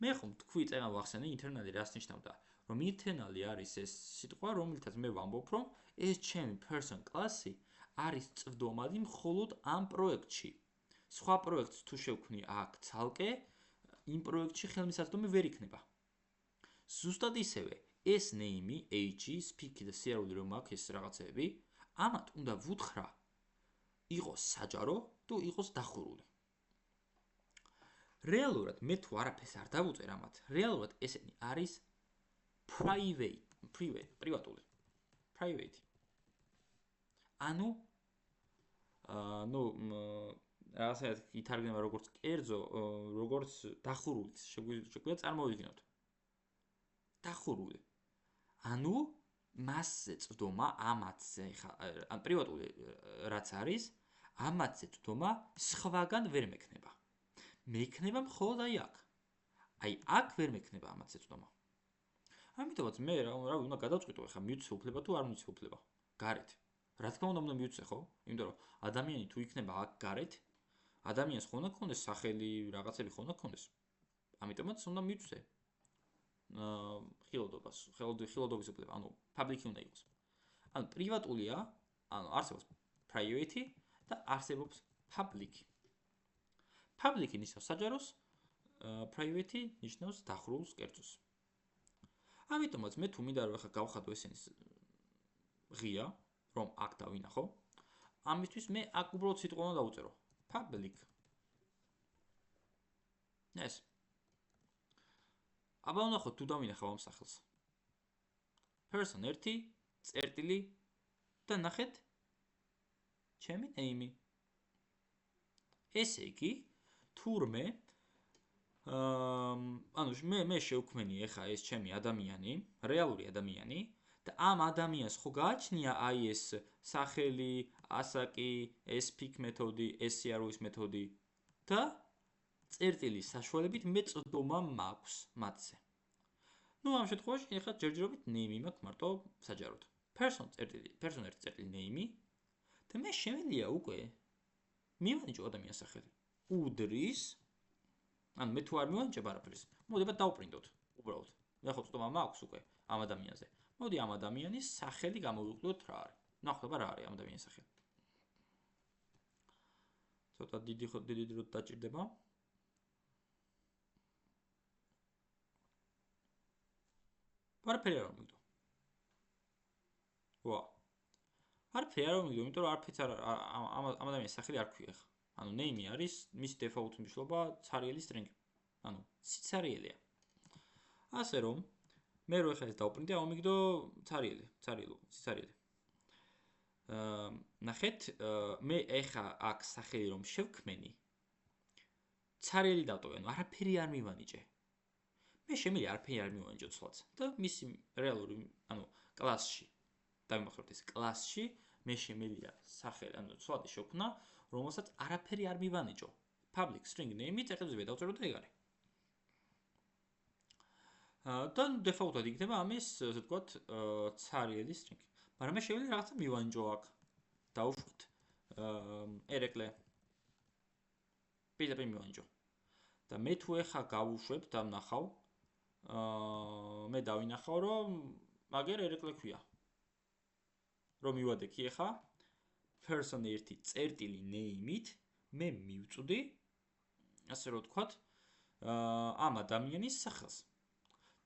მე ხომ თქვი წერა ვახსენე internal-ი რას ნიშნავდა, რომ internal-ი არის ეს სიტყვა, რომელთაც მე ვამბობ, რომ ეს ჩემი person კლასი არის წვდომადი მხოლოდ ამ პროექტში. სხვა პროექტს თუ შევქმნი აქ ცალკე, იმ პროექტში ხელმისაწვდომი ვერ იქნება. ზუსტად ისევე, ეს name-ი, age-ი, speak-ი და სიარული რომ აქვს ეს რაღაცეები, ამათ უნდა ვუთხრა იყოს საჯარო თუ იყოს დახურული. რეალურად მე თუ არაფერს არ დავუწერ ამათ, რეალურად ესენი არის პრივატული. ასე ითარგმნება როგორც კერძო, როგორც დახურული, შეგვიძლია წარმოვიდგინოთ. დახურული. მასზე წვდომა ამათზე, ან პრივატული რაც არის, ამათზე წვდომა სხვაგან ვერ მექნება. მექნება მხოლოდ აი აქ. აი აქ ვერ მექნება ამათზე წვდომა. ამიტომაც მე რა უნდა გადავწყვიტო ახლა მივცე უფლება თუ არ მივცე უფლება. გარეთ. რა თქმა უნდა მივცე, ხო? იმიტომ რომ ადამიანი თუ იქნება აქ გარეთ, ადამიანს ხო უნდა ქონდეს სახელი, რაღაცები ხო უნდა ქონდეს. ამიტომაც უნდა მივცე. ხილვადობის უფლება, public უნდა იყოს. პრივატულია, არსებობს private და არსებობს public. Public ნიშნავს საჯაროს, private ნიშნავს დახურულს, კერძოს. ამიტომაც მე თუ მინდა რომ ახლა გავხადო ესენის ღია, რომ აქ დავინახო, ამისთვის მე აქ უბრალოდ სიტყვა უნდა დავუწერო. Public. ეს. აბა ვნახოთ თუ დავინახავ ამ სახელს. person ერთი, წერტილი და ნახეთ ჩემი name-ი. ესე იგი, თურმე მე შევქმენი ახლა ეს ჩემი ადამიანი, რეალური ადამიანი და ამ ადამიანს ხო გააჩნია აი ეს სახელი, ასაკი, ეს speak მეთოდი, ეს სიარულის მეთოდი და წერტილის საშუალებით მე წვდომა მაქვს მათზე. ამ შემთხვევაში ახლა ჯერჯერობით name მაქვს მარტო საჯაროდ. person ერთი წერტილი name და მე შემიძლია უკვე მივანიჭო ადამიანის სახელი. უდრის მე თუ არ მივანიჭებ არაფერს, მოდება დავპრინტოთ უბრალოდ. მე ხო წვდომა მაქვს უკვე ამ ადამიანზე. მოდი ამ ადამიანის სახელი გამოვიყვდოთ რა არის. ნახოთ რა არის ამ ადამიანის სახელი. ცოტა დიდი დრო დაჭირდება. არაფერი არ მიგდო. ვა. არაფერი არ მიგდო, იმიტომ რომ არაფერს ამ ადამიანის სახელი არ ქვია ხა. ანუ name არის მის default მნიშვნელობა ცარიელი string. ანუ სიცარიელია. ასე რომ მე რო ეხლა ეს დავპრინტე, ამიგდო სიცარიელი. ნახეთ, მე ეხა აქ სახელი რომ შევქმენი, ცარიელი დავტოვე, ანუ არაფერი არ მივანიჭე. მე შემიძლია არაფერი არ მივანიჭო ცლაც და მისი რეალური, ანუ კლასში, დავიმახსოვრეთ ეს კლასში, მე შემიძლია სახელი, ანუ ცლადი შევქმნა, რომელსაც არაფერი არ მივანიჭო. public string name-ი წერტილზე დავწერო და ეგ არის. და default-ად იქნება ამის, ასე ვთქვათ, ცარიელი string. მაგრამ მე შემიძლია რაღაცა მივანიჭო აქ. დავუშვათ ერეკლე. პირდაპირ მივანიჭო. და მე თუ ეხა გავუშვებ და ვნახავ, მე დავინახავ, რომ მაგერ ერეკლე ქვია. რომ მივადექი ეხა person 1 წერტილი name-ით მე მივწვდი, ასე რომ ვთქვათ, ამ ადამიანის სახელს.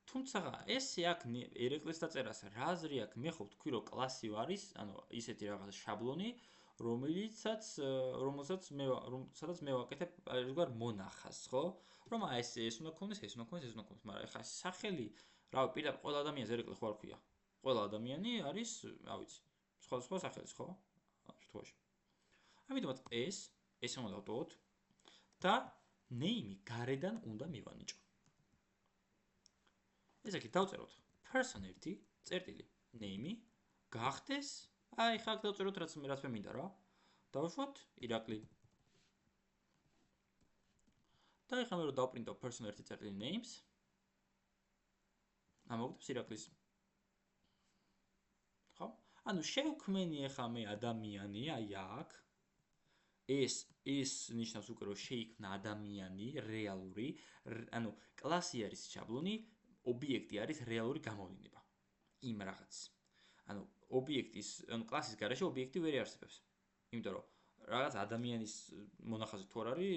თუმცა ესე აქ ერეკლეს დაწერას რა აზრი აქვს? მე ხო ვთქვი, რომ კლასი არის, ანუ ისეთი რაღაც შაბლონი, რომელსაც მე ვაკეთებ როგორ მონახას, ხო? რომ ეს უნდა ქონდეს, მაგრამ ეხლა სახელი, რავი, პირდაპირ ყველა ადამიანს ერეკლე ხო არ ქვია. ყველა ადამიანი არის, რა ვიცი, სხვა სახელის, ხო? ამ შემთხვევაში. ამიტომაც ეს უნდა დავტოვოთ და name-ი გარედან უნდა მივანიჭო. ეს აქ დავწეროთ person 1 წერტილი name-ი გახდეს, აი ხა აქ დავწეროთ რაც მე მინდა რა. დავუშვათ ირაკლი. და ეხლა მე რო დავპრინტო person 1 წერტილი names. ამოვგდებს ირაკლის. ხო? ანუ შევქმენი ეხლა მე ადამიანი, აი აქ. ეს ნიშნავს უკვე რომ შეიქმნა ადამიანი რეალური, ანუ კლასი არის შაბლონი, ობიექტი არის რეალური გამოვლინება იმ რაღაც. ანუ ობიექტის, ანუ კლასის გარეშე ობიექტი ვერ არსებობს. იმიტომ რომ რაღაც ადამიანის მონახაზი თუ არ არის,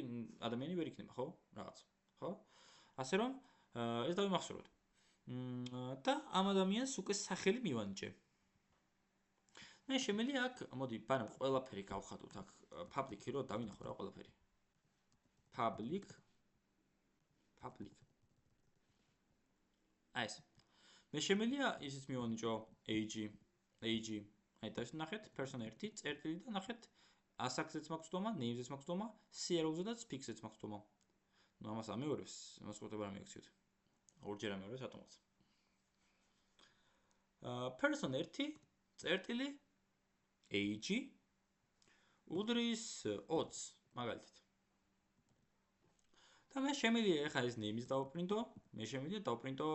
ადამიანი ვერ იქნება, ხო? რაღაც, ხო? ასე რომ ეს დავიმახსოვროთ. და ამ ადამიანს უკვე სახელი მივანიჭე. მე შემიძლია აქ, მოდი, ბანამ ყველაფერი გავხატოთ აქ public-ი რო დავინახო რა ყველაფერი. public აი ეს. მე შემიძლია ისიც მივანიჭო age, აი და ნახეთ person 1 წერტილი და ნახეთ assax-ს მაქვს დომა, name-ს მაქვს დომა, serial-ზე და fix-ს მაქვს დომა. ნუ ამას ამეორებს, ამას ყოფილება არ მიაქციოთ. ორჯერ ამეორებს ატომას. person 1 წერტილი age უდრის 20 მაგალითად. და მე შემიძლია ეხა ეს name-ის დავპრინტო, მე შემიძლია დავპრინტო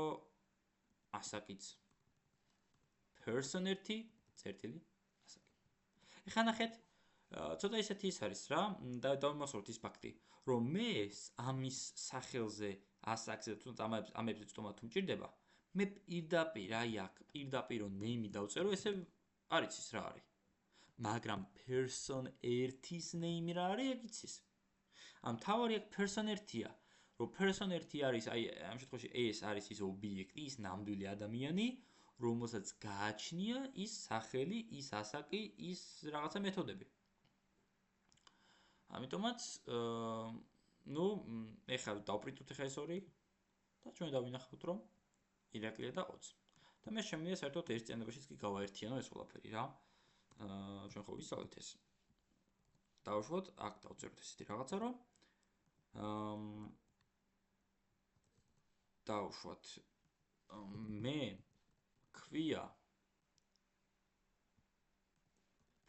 assax-იც. person 1 წერტილი assax. ეხა ნახეთ, ცოტა ისეთი ის არის რა, და დავიმახსოვროთ ის ფაქტი, რომ მე ამის სახელზე assax-ზე თუნდაც ამებზე ცოტა თუ მჭირდება, მე პირდაპირ აი აქ პირდაპირ name-ი დავწერო, ესე არ იცის რა არის. მაგრამ person 1-ის name-ი რა არის, ეგ იცის. ამ თავარი აქ person 1-ია, რომ person 1 არის, აი ამ შემთხვევაში ეს არის ის ობიექტი, ის ნამდვილი ადამიანი, რომელსაც გააჩნია ის სახელი, ის assax-ი, ის რაღაცა მეთოდები. ამიტომაც, ნუ ეხლა დავპრინტოთ ეხლა ეს ორი და ჩვენ დავინახავთ, რომ ირაკლია და 20. და მე შემიძლია საერთოდ ერთ წიანებაშიც კი გავაერთიანო ეს ყველაფერი რა. ჩვენ ხო ვისწავლეთ ეს. დავუშვოთ, აქ დავწეროთ ესეთი რაღაცა, რომ დავუშვათ მე ქვია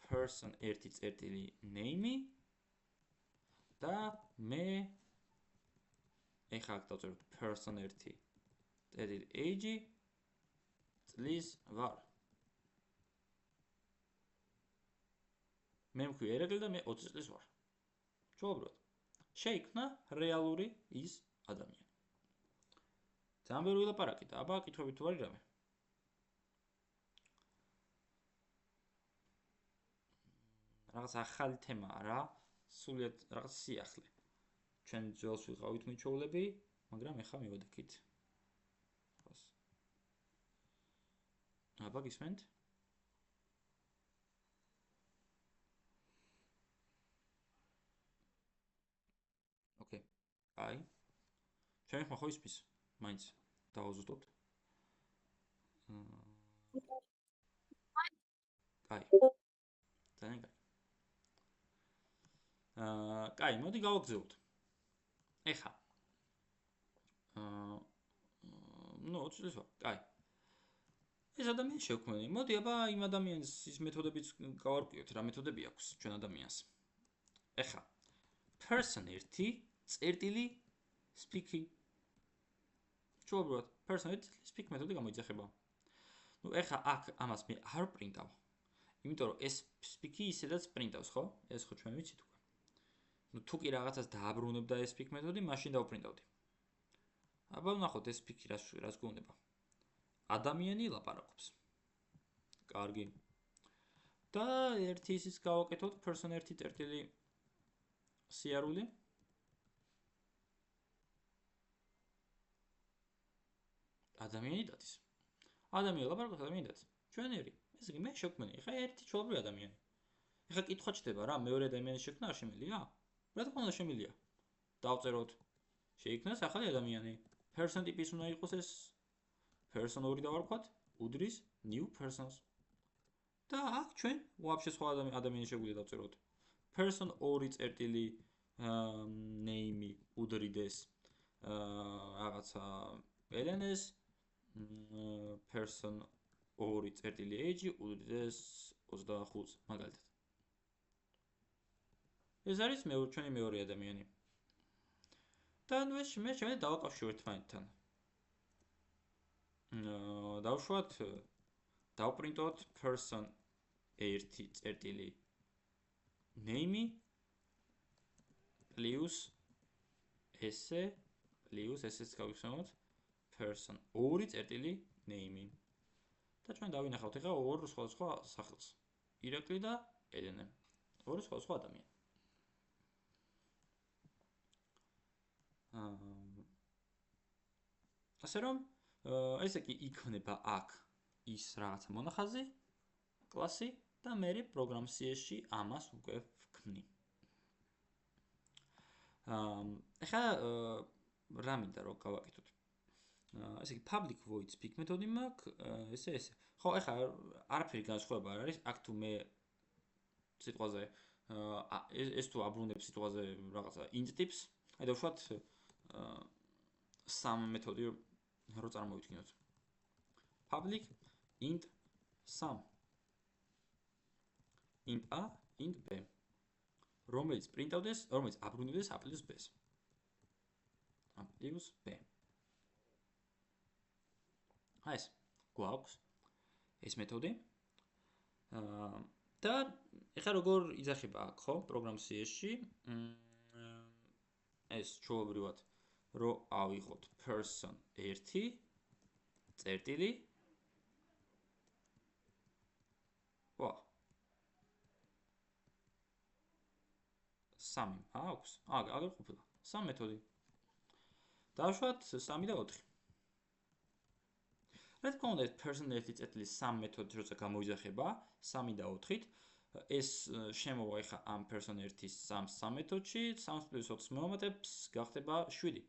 person 1 წერტილი name-ი და მე ეხლა აქ დავწეროთ person 1 წერტილი age წლის ვარ. მე მქვია ერეკლი და მე 20 წლის ვარ. ჩაუბრალოდ. შეიქმნა რეალური ის ადამიანი. ძალიან ბევრი ვილაპარაკით, აბა კითხვები თუ არის რამე? რაღაც ახალი თემაა რა, სულიად რაღაც სიახლე. ჩვენ ძველს ვიყავით მიჩოვლები, მაგრამ ეხლა მივოდექით. აბა გისმენთ? ოკეი. აი. ჩვენ ხო ისმის? მაინც დავაზუსტოთ. კაი. ძალიან კაი. კაი, მოდი გავაგზავნოთ. ეხა. ნუ 20 წელს ვარ. კაი. ეს ადამიანი შექმნილი. მოდი აბა იმ ადამიანის ის მეთოდებიც გავარკვიოთ, რა მეთოდები აქვს ჩვენ ადამიანს. ეხა. person 1 წერტილი speaking. ჩუობროთ, person 1 speak მეთოდი გამოიძახება. ნუ ეხა აქ ამას მე არ პრინტავ. იმიტომ რომ ეს speak-ი ისედაც პრინტავს, ხო? ეს ხო ჩვენ ვიცით უკვე. ნუ თუ კი რაღაცას დააბრუნებდა ეს speak მეთოდი, მაშინ დავპრინტავდი. აბა ვნახოთ ეს speak-ი რას გვეუბნება. ადამიანი ლაპარაკობს. კარგი. და ერთი ისიც გავაკეთოთ person 1 წერტილი სიარული. ადამიანი დადის. ადამიანი ლაპარაკობს, ადამიანი დადის. ჩვენერი. ეს იგი მე შექმნი. ეხა ერთი ჩვეულებრივი ადამიანი. ეხა კითხვა ჩდება რა, მეორე ადამიანის შექმნა არ შემიძლია? რა თქმა უნდა შემიძლია. დავწეროთ. შეიქმნას ახალი ადამიანი. person ტიპის უნდა იყოს ეს person 2 დავარქვათ, უდრის new persons. და აქ ჩვენ ვაფშე სხვა ადამიანი შეგვიძლია დავწეროთ. person 2 წერტილი name-ი უდრიდეს რაღაცა ელენეს person 2 წერტილი age-ი უდრიდეს 25 მაგალითად. ეს არის ჩვენი მეორე ადამიანი. და ნუ ეს მე შევედი დავაკავშიროთ ერთმანეთთან. დავშვათ დავპრინტოთ person 1 წერტილი name-ი plus esse plus esse-ს გავიხსენოთ person 2 წერტილი name-ი. და ჩვენ დავინახავთ ეხლა ორ სხვადასხვა სახელს. ირაკლი და ელენე. ორი სხვადასხვა ადამიანი. ასე რომ ესე კი იქნება აქ ის რაღაცა მონახაზი, კლასი და მე პროგრამ CS-ში ამას უკვე ვქმნი. ეხლა რა მინდა რომ გავაკეთოთ. ესე იგი public void speak მეთოდი მაქვს, ესე. ხო, ეხლა არაფერი განსხვავება არ არის, აქ თუ მე სიტყვაზე ეს თუ აბრუნებს სიტყვაზე რაღაცა int ტიპს, აი დავშვათ sum მეთოდი რო წარმოვიდგინოთ. public int sum int a int b რომელიც პრინტავდეს, რომელიც აბრუნებდეს a plus b-ს. a plus b. აი ეს გვაქვს ეს მეთოდი. და ეხლა როგორ იძახება აქ, ხო, პროგრამ CS-ში? ეს ჩვეულებრივად რო ავიღოთ person 1 წერტილი სამი აქვს? აგერ ყოფილა. სამ მეთოდი. დავშვათ 3 და 4. რა თქმა უნდა, person 1 წერტილის სამ მეთოდი როცა გამოიძახება 3 და 4-ით, ეს შემოვა ეხა ამ person 1-ის სამ მეთოდში, 3 + 4-ს მოვამატებს, გახდება 7.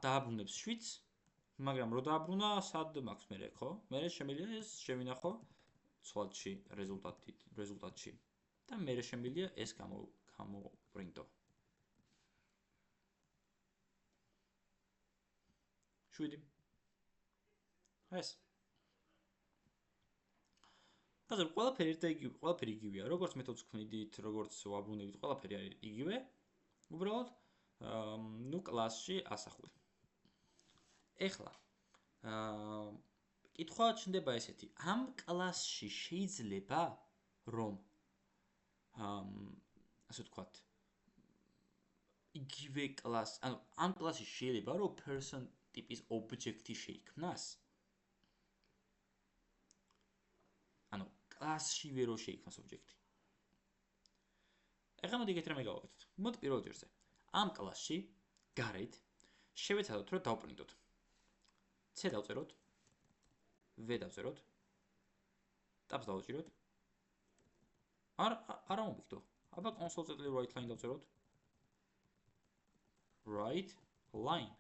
დააბრუნებს 7-ს, მაგრამ რო დააბრუნა, სად მაქვს მე, ხო? მე შემიძლია ეს შევინახო ცვლადში რეზულტატში. და მე შემიძლია ეს გამოპრინტო. 7. ეს. ასე ყველაფერი ერთ და იგივე, ყველაფერი იგივეა, როგორც მეთოდს ვქმნიდით, როგორც ვაბრუნებით, ყველაფერი არის იგივე. უბრალოდ ნუ კლასში ასახული. ეხლა კითხვა ჩნდება ესეთი, ამ კლასში შეიძლება რომ ასე ვთქვათ, იგივე კლასი, ანუ ამ კლასში შეიძლება რომ person ტიპის ობიექტი შეიქმნას? ანუ კლასშივე რო შეიქმნას ობიექტი. ეხლა მოდი ეგეთ რამე გავაკეთოთ. მოდი პირველ ჯერზე. ამ კლასში გარეთ შევეცადოთ რომ დავპრინტოთ. C დავწეროთ. V დავწეროთ. tabs დავჭიროთ. არა მომიგდო. აბა console.ly write line დავწეროთ. write line.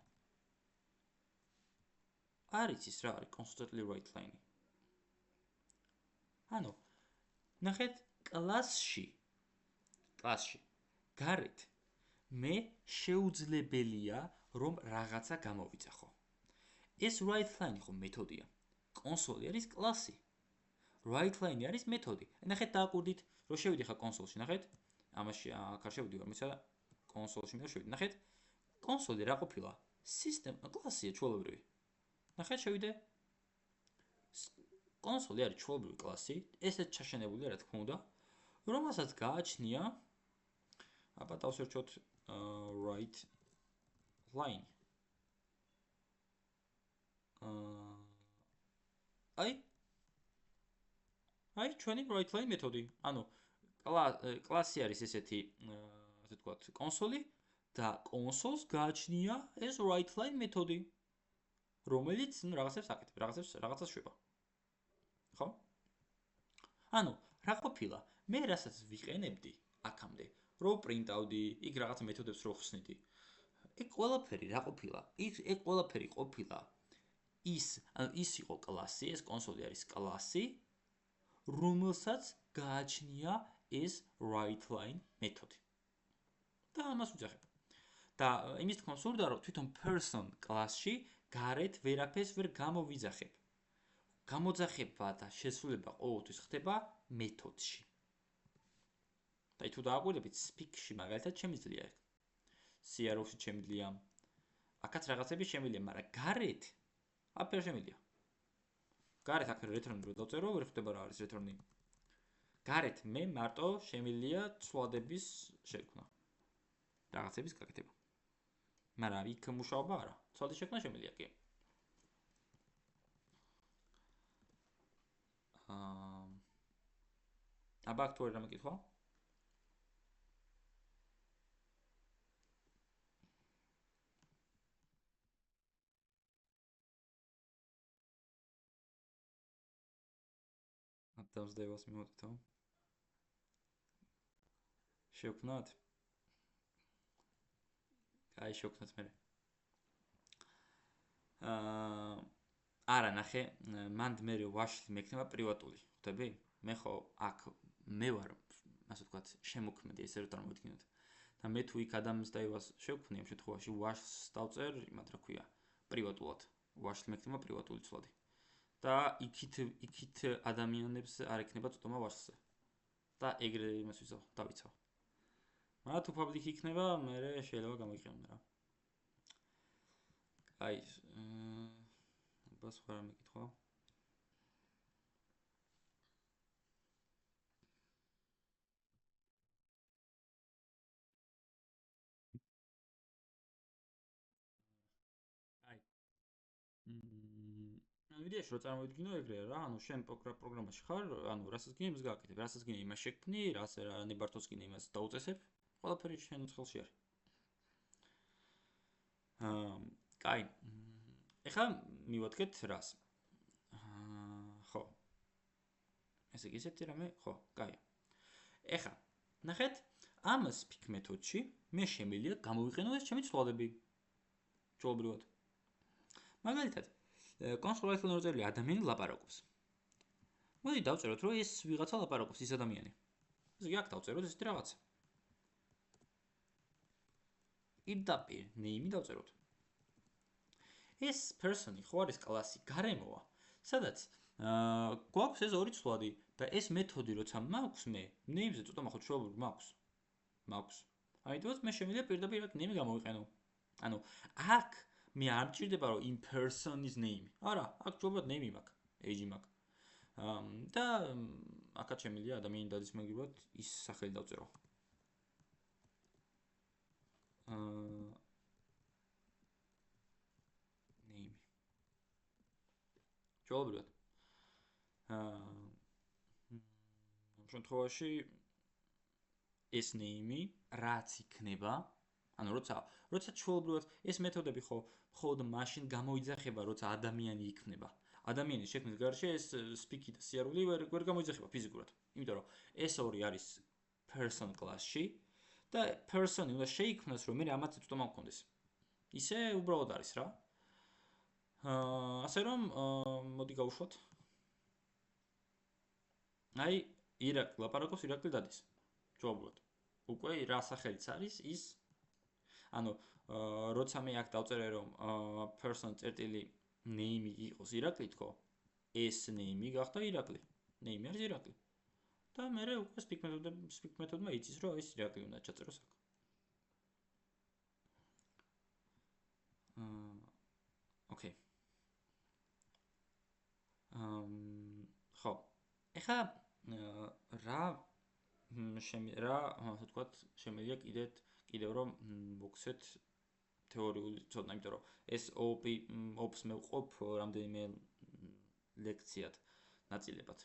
არის ის რა არის console.ly write line. ანუ ნახეთ კლასში გარეთ მე შეუძლებელია რომ რაღაცა გამოვიძახო. ეს write line ხო მეთოდია. console არის კლასი. write line არის მეთოდი. ნახეთ დააკვირდით რომ შევიდე ხა console-ში, ნახეთ. ამაში აქ არ შევიდე ვარ, მისა console-ში მე შევიდე. ნახეთ. console რა ყოფილა? სისტემა კლასია ჩვეულებრივი. ნახეთ შევიდე. console არის ჩვეულებრივი კლასი, ესეც ჩაშენებულია რა თქმა უნდა, რომელსაც გააჩნია აბა დავსერჩოთ write line. აი ჩვენი write line მეთოდი. ანუ კლასი არის ესეთი, ასე ვთქვათ, console და consoles გააჩნია ეს write line მეთოდი, რომელიც რაღაცებს აკეთებს, რაღაცას შვება. ხო? ანუ რა ყოფილა? მე რასაც ვიყენებდი აქამდე, რო პრინტავდი, იქ რაღაც მეთოდებს რო ხსნიდი. ეგ ყველაფერი რა ყოფილა? ეგ ყველაფერი ყოფილა ის იყო კლასი, ეს console არის კლასი, რომელსაც გააჩნია ეს write line მეთოდი. და ამას ვიძახებ. და იმის თქმა სურდა, რომ თვითონ person კლასში გარეთ ვერაფერს ვერ გამოვიძახებ. გამოძახება და შესრულება ყოველთვის ხდება მეთოდში. და თუ დააკვირდებით speak-ში მაგალითად შემიძლია ეგ. CRO-ში შემიძლია. აქაც რაღაცები შემიძლია, მაგრამ გარეთ აფერ შემიძლია. გარეთ აქ return რო დავწერო, ვერ ხვდება რა არის return-ი. გარეთ მე მარტო შემიძლია ცვლადების შექმნა. რაღაცების გაკეთება. მაგრამ იქ მუშაობა არა. ცვლადის შექმნა შემიძლია კი. აბა აქ თუ არ დამეკითხვა? დავსდევას მივოდითო. შევქმნათ? აი შევქმნათ მე. არა ნახე, მანდ მე ვაშლი მექნება პრივატული, ხვდები? მე ხო აქ მე ვარ, ასე ვთქვათ, შემოქმედი, ესე რომ წარმოვიდგინოთ. და მე თუ იქ ადამიანს დაივას შევქმნი ამ შემთხვევაში ვაშლს დავწერ, იმათ რა ქვია, პრივატულად. ვაშლი მექნება პრივატული ცვლადი. და იქით ადამიანებს არ ექნება წვდომა ვაშლზე. და ეგრე იმას დავიცავ. მაგრამ თუ public იქნება, მე შეიძლება გამოიყენო რა. აი, აბა სხვა რა მეკითხვა? აი. ვიდეოში რო წარმოვიდგინო ეგრეა რა, ანუ შენ პროგრამაში ხარ, ანუ რასაც გინე იმას გააკეთებ, რასაც გინე იმას შექმნი, რას ნებართოს გინე იმას დაუწესებ, ყველაფერი შენ ხელში არის. კაი. ეხლა მივადგეთ რას? ხო. ესე იგი ესეთი რამე, ხო, კაი. ეხლა ნახეთ, ამ speak მეთოდში მე შემიძლია გამოვიყენო ეს ჩემი ცვლადები. ჩვეულებრივად. მაგალითად, console write line რო წერილი ადამიანი ლაპარაკობს. მოდი დავწეროთ, რომ ეს ვიღაცა ლაპარაკობს, ის ადამიანი. ესე იგი აქ დავწეროთ ესეთი რაღაცა. პირდაპირ name-ი დავწეროთ. ეს person-ი ხო არის კლასი, გარემოა, სადაც გვაქვს ეს ორი ცვლადი და ეს მეთოდი როცა მაქვს მე, name-ზე ცოტა ხო ჩვეულებრივ მაქვს. ამიტომაც მე შემიძლია პირდაპირ აქ name-ი გამოვიყენო. ანუ აქ მე არ მჭირდება რომ in person-ის name-ი. არა, აქ ჩვეულებრივ name-ი მაქვს, age-ი მაქვს. და აქაც შემიძლია ადამიანის დადის მაგივრად ის სახელი დავწერო. name. ჩვეულებრივად. ამ შემთხვევაში ეს name-ი რაც იქნება, ანუ როცა ჩვეულებრივად ეს მეთოდები ხო მხოლოდ მაშინ გამოიძახება, როცა ადამიანი იქნება. ადამიანის შექმნის გარშე ეს speak-ი და სიარული ვერ გამოიძახება ფიზიკურად. იმიტომ რომ ეს ორი არის person class-ში და person-ი უნდა შეიქმნას, რომ მე ამათ ცოტა მქონდეს. ისე უბრალოდ არის რა. ასე რომ მოდი გავუშვათ. აი ირაკლი ლაპარაკობს, ირაკლი დადის. ჯობულად. უკვე რა სახელიც არის ის ანუ როცა მე აქ დავწერე რომ person წერტილი name იყოს ირაკლი თქო, ეს name გახდა ირაკლი. name არის ირაკლი. და მე უკვე speak მეთოდმა იცის რომ ეს ირაკლი უნდა ჩაწეროს აქ. ოკეი. ხო. ეხლა რა ასე ვთქვათ, შემიძლია კიდევ რომ მოგცეთ თეორიული ცოდნა, იმიტომ რომ ეს OOP-ს მე ვყოფ რამდენიმე ლექციად ნაწილებად.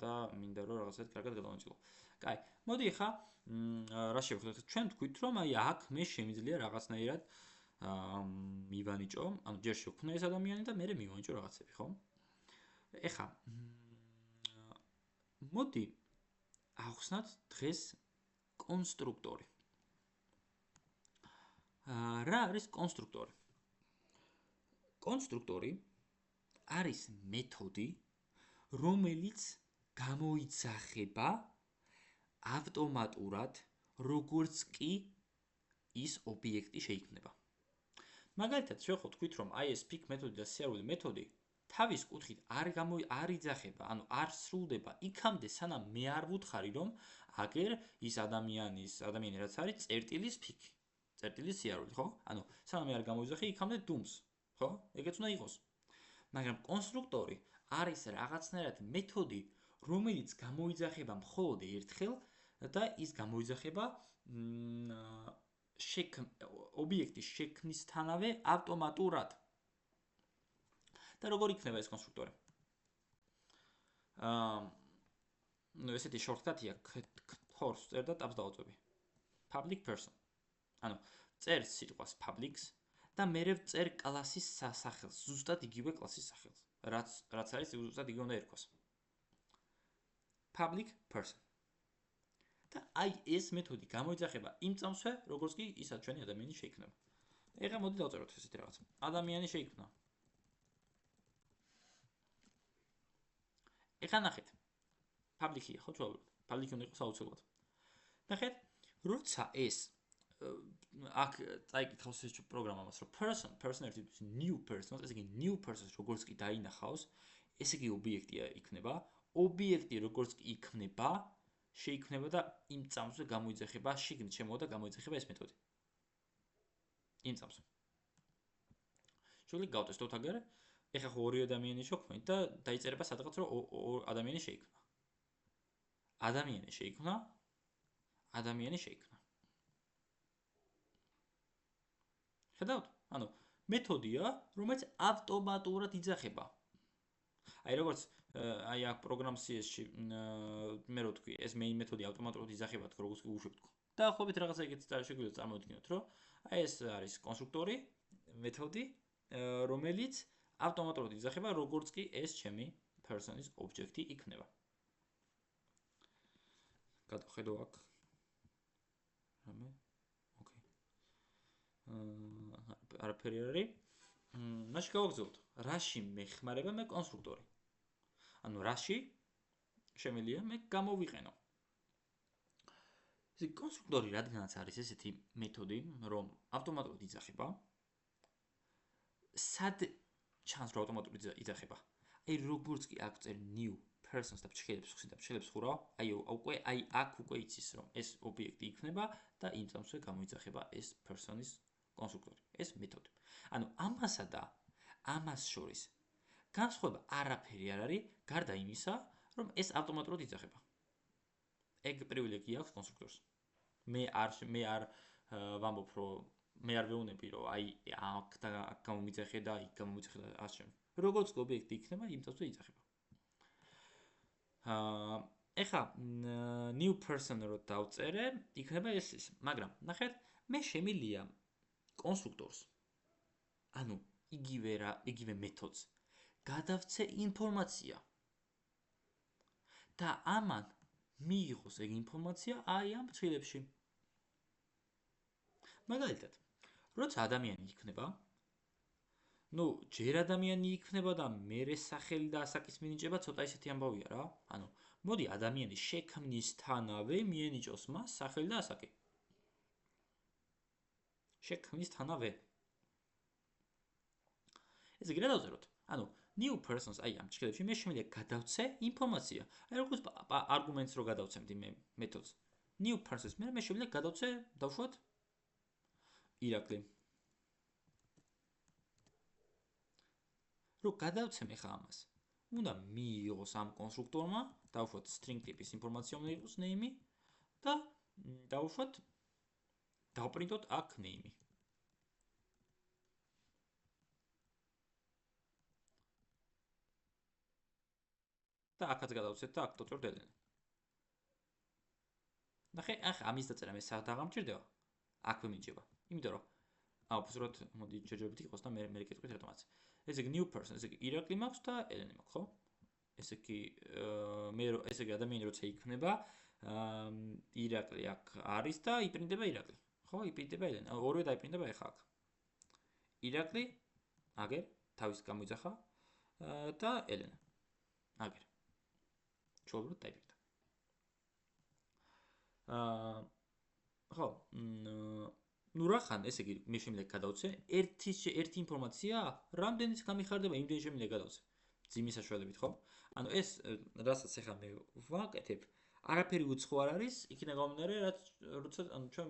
და მინდა რომ რაღაცად კარგად გადავანაწილო. კაი, მოდი ახლა რა შევხვდეთ? ჩვენ თქვით რომ აი აქ მე შემიძლია რაღაცნაირად მივანიჭო, ანუ ჯერ შევქმნა ეს ადამიანი და მე მივანიჭო რაღაცები, ხო? ეხლა მოდი ახსნათ დღეს კონსტრუქტორი. რა არის კონსტრუქტორი? კონსტრუქტორი არის მეთოდი, რომელიც გამოიძახება ავტომატურად, როგორც კი ის ობიექტი შეიქმნება. მაგალითად, შევხვდით თქვით რომ აი ეს speak მეთოდი და სიარული მეთოდი თავის კუთხით არ იძახება, ანუ არ სრულდება იქამდე, სანამ მე არ ვუთხარი, რომ აგერ ის ადამიანი რაც არის წერტილი speak-ი, წერტილი სიარული, ხო? ანუ სანამ მე არ გამოიძახე, იქამდე დუმს, ხო? ეგეც უნდა იყოს. მაგრამ კონსტრუქტორი არის რაღაცნაირად მეთოდი, რომელიც გამოიძახება მხოლოდ ერთხელ და ის გამოიძახება ობიექტის შექმნისთანავე ავტომატურად. და როგორ იქნება ეს კონსტრუქტორი? ესეთი შორტკატია, თორს წერ და ტაბს დავაწვევი. Public person. ანუ წერ სიტყვას public-ს და მერე წერ კლასის სახელს, ზუსტად იგივე კლასის სახელს. რაც არის ზუსტად იგივე უნდა ერქვას. Public person. და აი ეს მეთოდი გამოიძახება იმ წამსვე, როგორც კი ისაც ჩვენი ადამიანი შეიქმნება. ეხლა მოდი დავწეროთ ესეთი რაღაც. ადამიანი შეიქმნა. ეხლა ნახეთ. public-ია ხო ჩვეულებრივ. public უნდა იყოს აუცილებლად. ნახეთ, როცა ეს აქ წაიკითხავს ეს პროგრამას, რომ person ერთის new person, ესე იგი new person როგორც კი დაინახავს, ესე იგი ობიექტია იქნება. ობიექტი როგორც კი იქნება, შეიქმნება და იმ წამსვე გამოიძახება, შიგნით შემოვიდა გამოიძახება ეს მეთოდი. იმ წამსვე. შეგვიძლია გავტესტოთ აგერ. ეხლა ხო ორი ადამიანი შევქმნით და დაიწერება სადღაც რომ ადამიანი შეიქმნა. ადამიანი შეიქმნა. ხედავთ? ანუ მეთოდია, რომელიც ავტომატურად იძახება. აი როგორც აი აქ პროგრამ CS-ში მე რო თქვი, ეს main მეთოდი ავტომატურად იძახება, როგორც კი უშვებ თქო. დაახლოებით რაღაცა ეგეთი შეგვიძლია წარმოვიდგინოთ, რომ აი ეს არის კონსტრუქტორი, მეთოდი, რომელიც ავტომატურად იძახება, როგორც კი ეს ჩემი person-ის ობიექტი იქნება. გადავხედო აქ. რამე? ოკეი. არაფერი არ არის. მაშინ გავაგზავნოთ. რაში მეხმარება მე კონსტრუქტორი? ანუ რაში შემიძლია მე გამოვიყენო? ესე კონსტრუქტორი რადგანაც არის ესეთი მეთოდი, რომ ავტომატურად იძახება, სად ჩანს რომ ავტომატურად იძახება? აი როგორც კი აქ წერ new persons და ფრჩხილებს ხურავ, აი აქ უკვე იცის რომ ეს ობიექტი იქნება და იმ წამსვე გამოიძახება ეს person-ის კონსტრუქტორი, ეს მეთოდი. ანუ ამასა და ამას შორის განსხვავება არაფერი არ არის, გარდა იმისა, რომ ეს ავტომატურად იძახება. ეგ პრივილეგია აქვს კონსტრუქტორს. მე არ ვამბობ, რომ მე არ ვეუბნები, რომ აი აქ და აქ გამომიძახე და იქ გამომიძახე და ასე. როგორც ობიექტი იქნება, იმ წამსვე იძახება. ეხა new person რო დავწერე, იქნება ეს, მაგრამ ნახეთ, მე შემილია კონსტრუქტორს. ანუ იგივე მეთოდს გადავცე ინფორმაცია. და ამან მიიღოს ეგ ინფორმაცია აი ამ ფრთილებში. მაგალითად, როცა ადამიანი იქნება, ჯერ ადამიანი იქნება და მერე სახელი და ასაკის მინიჭება ცოტა ისეთი ამბავია რა. ანუ მოდი ადამიანის შექმნისთანავე მიენიჭოს მას სახელი და ასაკი. შექმნისთანავე. ეს ეგრე დავწეროთ. ანუ new persons აი ამ ჭრილებში მე შემიძლია გადავცე ინფორმაცია. აი როგორც არგუმენტს რო გადავცემდი მე მეთოდს. new persons მე შემიძლია გადავცე დავშვათ ირაკლი. რო გადავცემ ხა ამას. უნდა მიიღოს ამ კონსტრუქტორმა, დავშვათ string ტიპის ინფორმაცია უნდა იყოს name და დავშვათ დავპრინტოთ აქ name. და აქაც გადავცეთ და აქ დავწერთ ელენე. ნახე, ახლა ამის დაწერა მე საღდა გამჭირდება. აქვე მიჭება. იმიტომ რომ უბრალოდ მოდი ჯერჯერობით იყოს და მე კეთყვით რატომაც. ესე იგი new person, ესე იგი ირაკლი მაქვს და ელენე მაქვს, ხო? ესე იგი ესე იგი ადამიანი როცა იქნება, ირაკლი აქ არის და იპრინტება ირაკლი. ხო, იპრინტება ელენე. ორივე დაიპრინტება ეხა აქ. ირაკლი, აგერ, თავის გამოიძახა და ელენე. აგერ. ჩაუბრუნდით დაიპრინტა. ხო, რახან, ესე იგი, მე შემიძლია გადავცე ერთი ინფორმაცია, რამდენიც გამიხარდება, იმდენი შემიძლია გადავცე. ძიმის საშუალებით, ხო? ანუ ეს, რასაც ახლა მე ვაკეთებ, არაფერი უცხო არ არის, იქიდან გამომდინარე, რაც როცა ანუ ჩვენ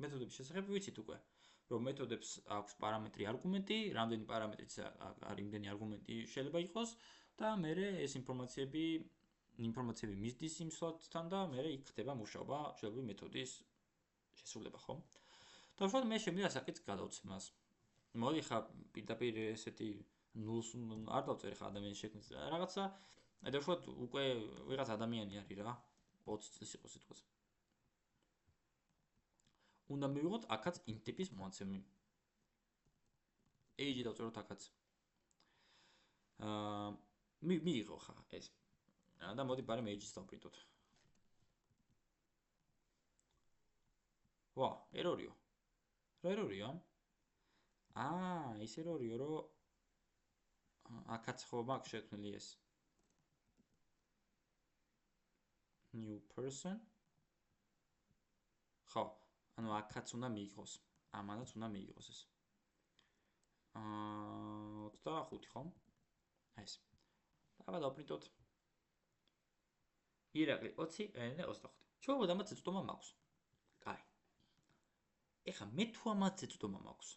მეთოდების შესახებ ვიცით უკვე, რომ მეთოდებს აქვს პარამეტრი არგუმენტი, რამდენი პარამეტრიც არის იმდენი არგუმენტი შეიძლება იყოს და მე ეს ინფორმაციები მისდის იმ სლოტთან და მე იქ ხდება მუშაობა ჩვენი მეთოდის შესრულება, ხო? დავშვათ მე შემიძლია ასაკიც გადავცე მას. მოდი ხა პირდაპირ ესეთი ნულს არ დავწერე ხა ადამიანის შექმნის რაღაცა, დავშვათ უკვე ვიღაც ადამიანი არის რა, 20 წლის იყოს სიტყვაზე. უნდა მივიღოთ აქაც int ტიპის მონაცემი. age დავწეროთ აქაც. მიიღო ხა ეს. და მოდი ბარემ age-ს დავპრინტოთ. ვა, ერორიო. რა ერორია? ის ერორიო, რომ აქაც ხო მაქვს შექმნილი ეს. new person. ხო, ანუ აქაც უნდა მიიღოს. ამანაც უნდა მიიღოს ეს. 25, ხო? ეს. და დავპრინტოთ. ირაკლი 20, ელენე 25. ჩვენ ამათ ეწოდომა მაქვს. კაი. ეხა მე თუ ამათ ეწოდომა მაქვს.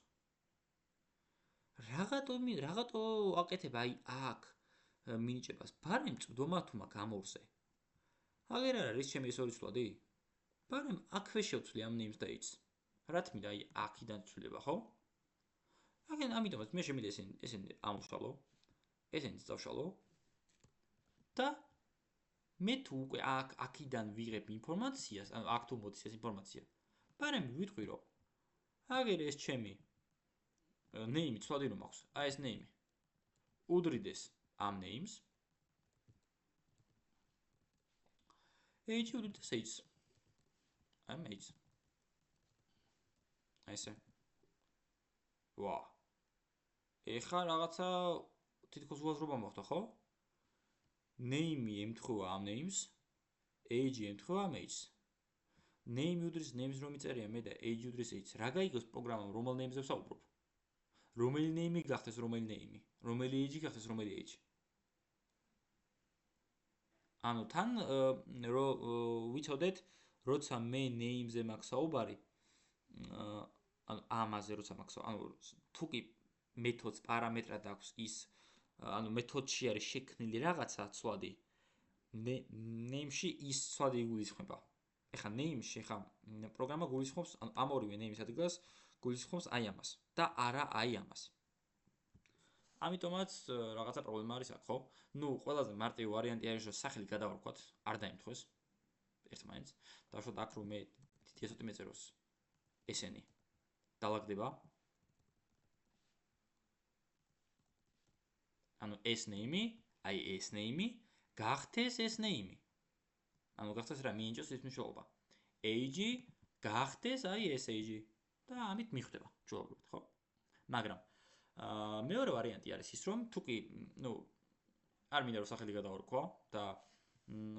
რაღაცო აკეთებ აი აქ მინიჭებას. ბარემ წვდომა თუ მაქვს ამ ორზე. აგერ არ არის ჩემი ეს ორი ცვლადი? ბარემ აქვე შევცვლი ამ names და age-ს. რა თქმა აი აქიდან ცვლილება, ხო? ამიტომაც მე შემიძლია ესენი ამოვშალო. ესენიც დავშალო. და მე თუ უკვე აქიდან ვიღებ ინფორმაციას, ანუ აქ თუ მოდის ეს ინფორმაცია. ბარემ ვიტყვი რომ აგერ ეს ჩემი name ცვლადი რომ მაქვს. აი ეს name. უდრიდეს ამ names. age უდრიდეს age. ამ age. აი ესე. ვა. ეხა რაღაცა თითქოს უაზრობა მოხდა, ხო? name ემთხვევა ამ names, age ემთხვევა ამ age-ს. name უდრის names რომ იწერია მე და age უდრის age-ს. რა გაიგოს პროგრამამ რომელ names-ზე ვსაუბრობ? რომელი name გახდეს რომელი name, რომელი age გახდეს რომელი age. ანუ თან ვიცოდეთ, როცა მე name-ზე მაქვს საუბარი, ანუ ამაზე როცა მაქვს, ანუ თუკი მეთოდს პარამეტრად აქვს ის, ანუ მეთოდში არის შექმნილი რაღაცა ცვლადი, name-ში ის ცვლადი იგულისხმება. ეხა name-ში ხა პროგრამა გულისხმობს ამ ორივე name-ის ადგილას გულისხმობს აი ამას და არა აი ამას. ამიტომაც რაღაცა პრობლემა არის აქ, ხო? ნუ ყველაზე მარტივი ვარიანტი არის, რომ სახელი გადავარქვათ, არ დაემთხვეს ერთმანეთს. დავუშვათ აქ რომ მე დიდი ასოთი მეწეროს ესენი დაალაგდება. ანუ ეს name-ი, აი ეს name-ი გახდეს ეს name-ი. ანუ გახდეს რა მიენჭოს ეს მნიშვნელობა. age გახდეს აი ეს age და ამით მიხვდება ჯობია, ხო? მაგრამ მეორე ვარიანტი არის ის, რომ თუ კი, ნუ არ მინდა რომ სახელი გადავარქვა და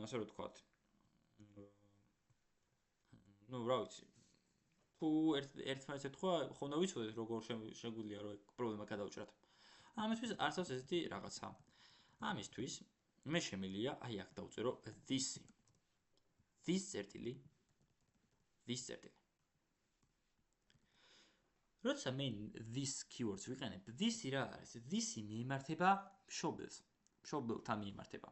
ასე რომ ვთქვათ, ნუ რა ვიცი, თუ ერთმანეთს ეთქვა, ხომ ვიცოდეთ როგორ შეგვიძლია რომ პრობლემა გადავჭრათ. ამისთვის არსებობს ესეთი რაღაცა. ამისთვის მე შემიძლია აი აქ დავწერო this. this წერტილი. როცა მე this keywords ვიყენებ, this რა არის? this მიემართება მშობელს. მშობელთან მიემართება.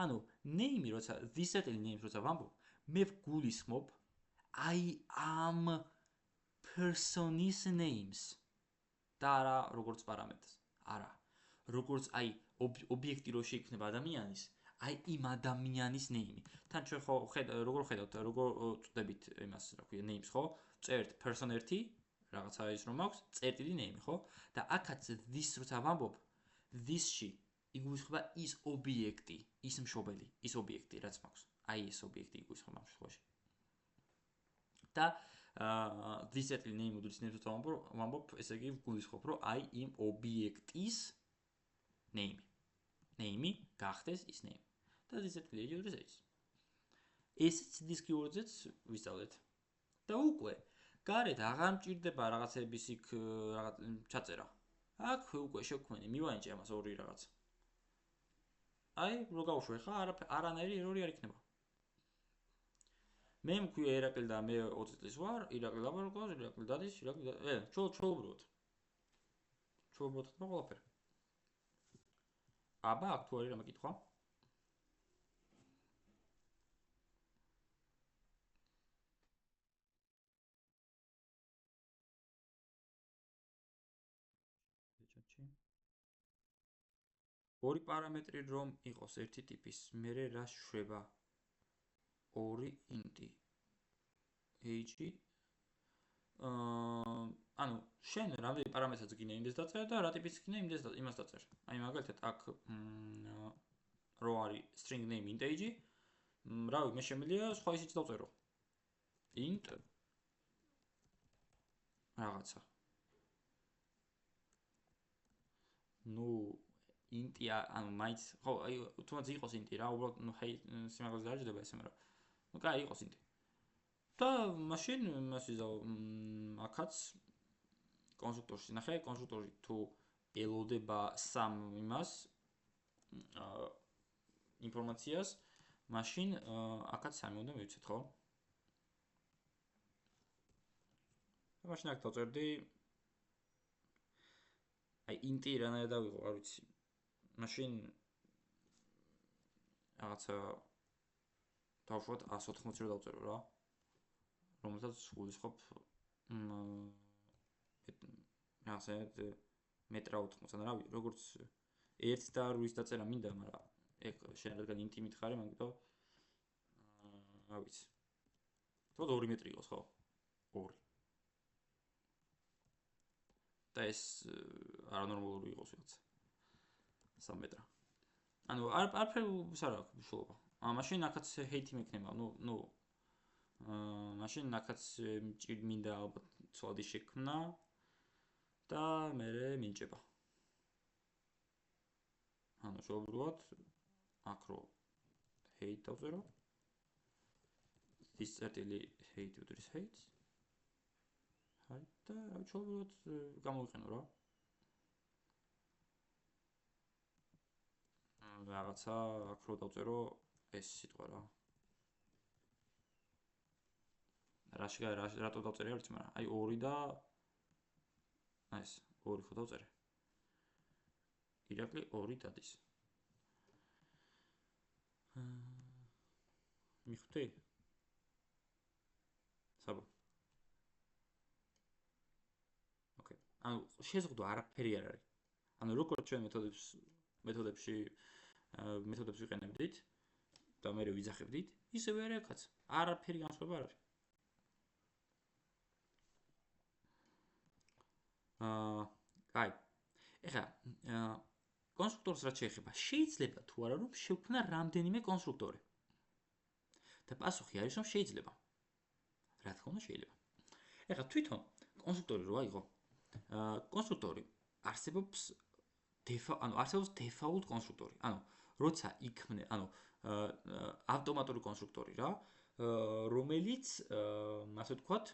ანუ name როცა this წერტილი names როცა ვამბობ, მე ვგულისხმობ აი ამ person's names და არა როგორც პარამეტრს. არა. როგორც აი ობიექტი რო შეიქმნება ადამიანის, აი იმ ადამიანის name-ი. თან ჩვენ ხო როგორ ხედავთ, როგორ წვდებით იმას, რა ქვია, names, ხო? წერთ person 1, რაღაცა ის რომ აქვს, წერტილი name, ხო? და აქაც this როცა ვამბობ, this-ში იგულისხმება ის ობიექტი, ის მშობელი, ის ობიექტი, რაც მაქვს. აი ეს ობიექტი იგულისხმება ამ შემთხვევაში. და this წერტილი name უდრის names როცა ვამბობ, ესე იგი ვგულისხმობ, რომ აი იმ ობიექტის name-ი. name-ი გახდეს ის name. და this წერტილი age უდრის age. ესეც this keyword-ზეც ვისწავლეთ. და უკვე გარეთ აღარ მჭირდება რაღაცების იქ რაღაც ჩაწერა. აქ უკვე შევქმენი მივაენჭე ამას ორი რაღაც. აი, რო გავუშვე ხა, არანაირი ერორი არ იქნება. მე მქვია ირაკლი და მე 20 წლის ვარ, ირაკლი ლაპარაკობს, ირაკლი დადის, ჩოლობროთ. ჩოლობროთ და ყველაფერი. აბა, აქ თუ არის რამე კითხვა? ორი პარამეტრი რომ იყოს ერთი ტიპის, მერე რა შვება? ორი int-ი. age ანუ შენ რამდენი პარამეტრსაც გინდა იმდეს დაწერე და რა ტიპის გინდა იმას დაწერე. აი მაგალითად აქ რო არის string name int age, რავი, მე შემიძლია სხვა ისიც დავწერო. int რაღაცა. ნუ int-ი ანუ მაინც ხო, აი თუნდაც იყოს int-ი რა, უბრალოდ ნუ სიმაღლეზე არ ჯდება ესე, მაგრამ ნუ კაი იყოს int-ი. და მაშინ იმას ვიზავ აქაც კონსტრუქტორში ნახე, კონსტრუქტორი თუ ელოდება სამ იმას ინფორმაციას, მაშინ აქაც სამი უნდა მივცეთ, ხო? და მაშინ აქ დავწერდი აი int-ი რანაირად დავიღო, არ ვიცი. მაშინ რაღაცა დავუშვათ 180 რო დავწერო რა. რომელსაც გულისხმობ რაღაცა მეტრა 80, ან რავი, როგორც 1 და 8-ის დაწერა მინდა, მაგრამ ეგ შენ რადგან int-ი მითხარი, მაგიტო რა ვიცი. თქო 2 მეტრი იყოს, ხო? 2. და ეს არანორმალური იყოს ვიღაცა. 3 მეტრა. ანუ არაფერი არ აქვს მნიშვნელობა. მაშინ აქაც hate მექნება, ნუ მაშინ აქაც მინდა ალბათ ცოდი შექმნა და მე მინჭება. ანუ შეუბრალოდ აქ რო hate დავწერო. this წერტილი hate უდრის hate. აი და შეუბრალოდ გამოვიყენო რა. რაღაცა აქ რო დავწერო ეს სიტყვა რა. რატო დავწერე არ ვიცი, მაგრამ აი 2 და აი ეს 2 ხო დავწერე. ირაკლი 2 დადის. მიხვდი? საბა. ოკეი. ანუ შეზღუდვა არაფერი არ არის. ანუ როგორც ჩვენ მეთოდებს ვიყენებდით და მე ვიძახებდით, ისევე არის აქაც. არაფერი განსხვავება არ არის. აი, ეხლა კონსტრუქტორს რაც შეეხება, შეიძლება თუ არა რომ შევქმნა რამდენიმე კონსტრუქტორი. და პასუხი არის რომ შეიძლება. რა თქმა უნდა შეიძლება. ეხლა თვითონ კონსტრუქტორი რო აიღო, კონსტრუქტორი არსებობს default კონსტრუქტორი. ანუ როცა იქმნე, ანუ ავტომატური კონსტრუქტორი რა, რომელიც ასე ვთქვათ,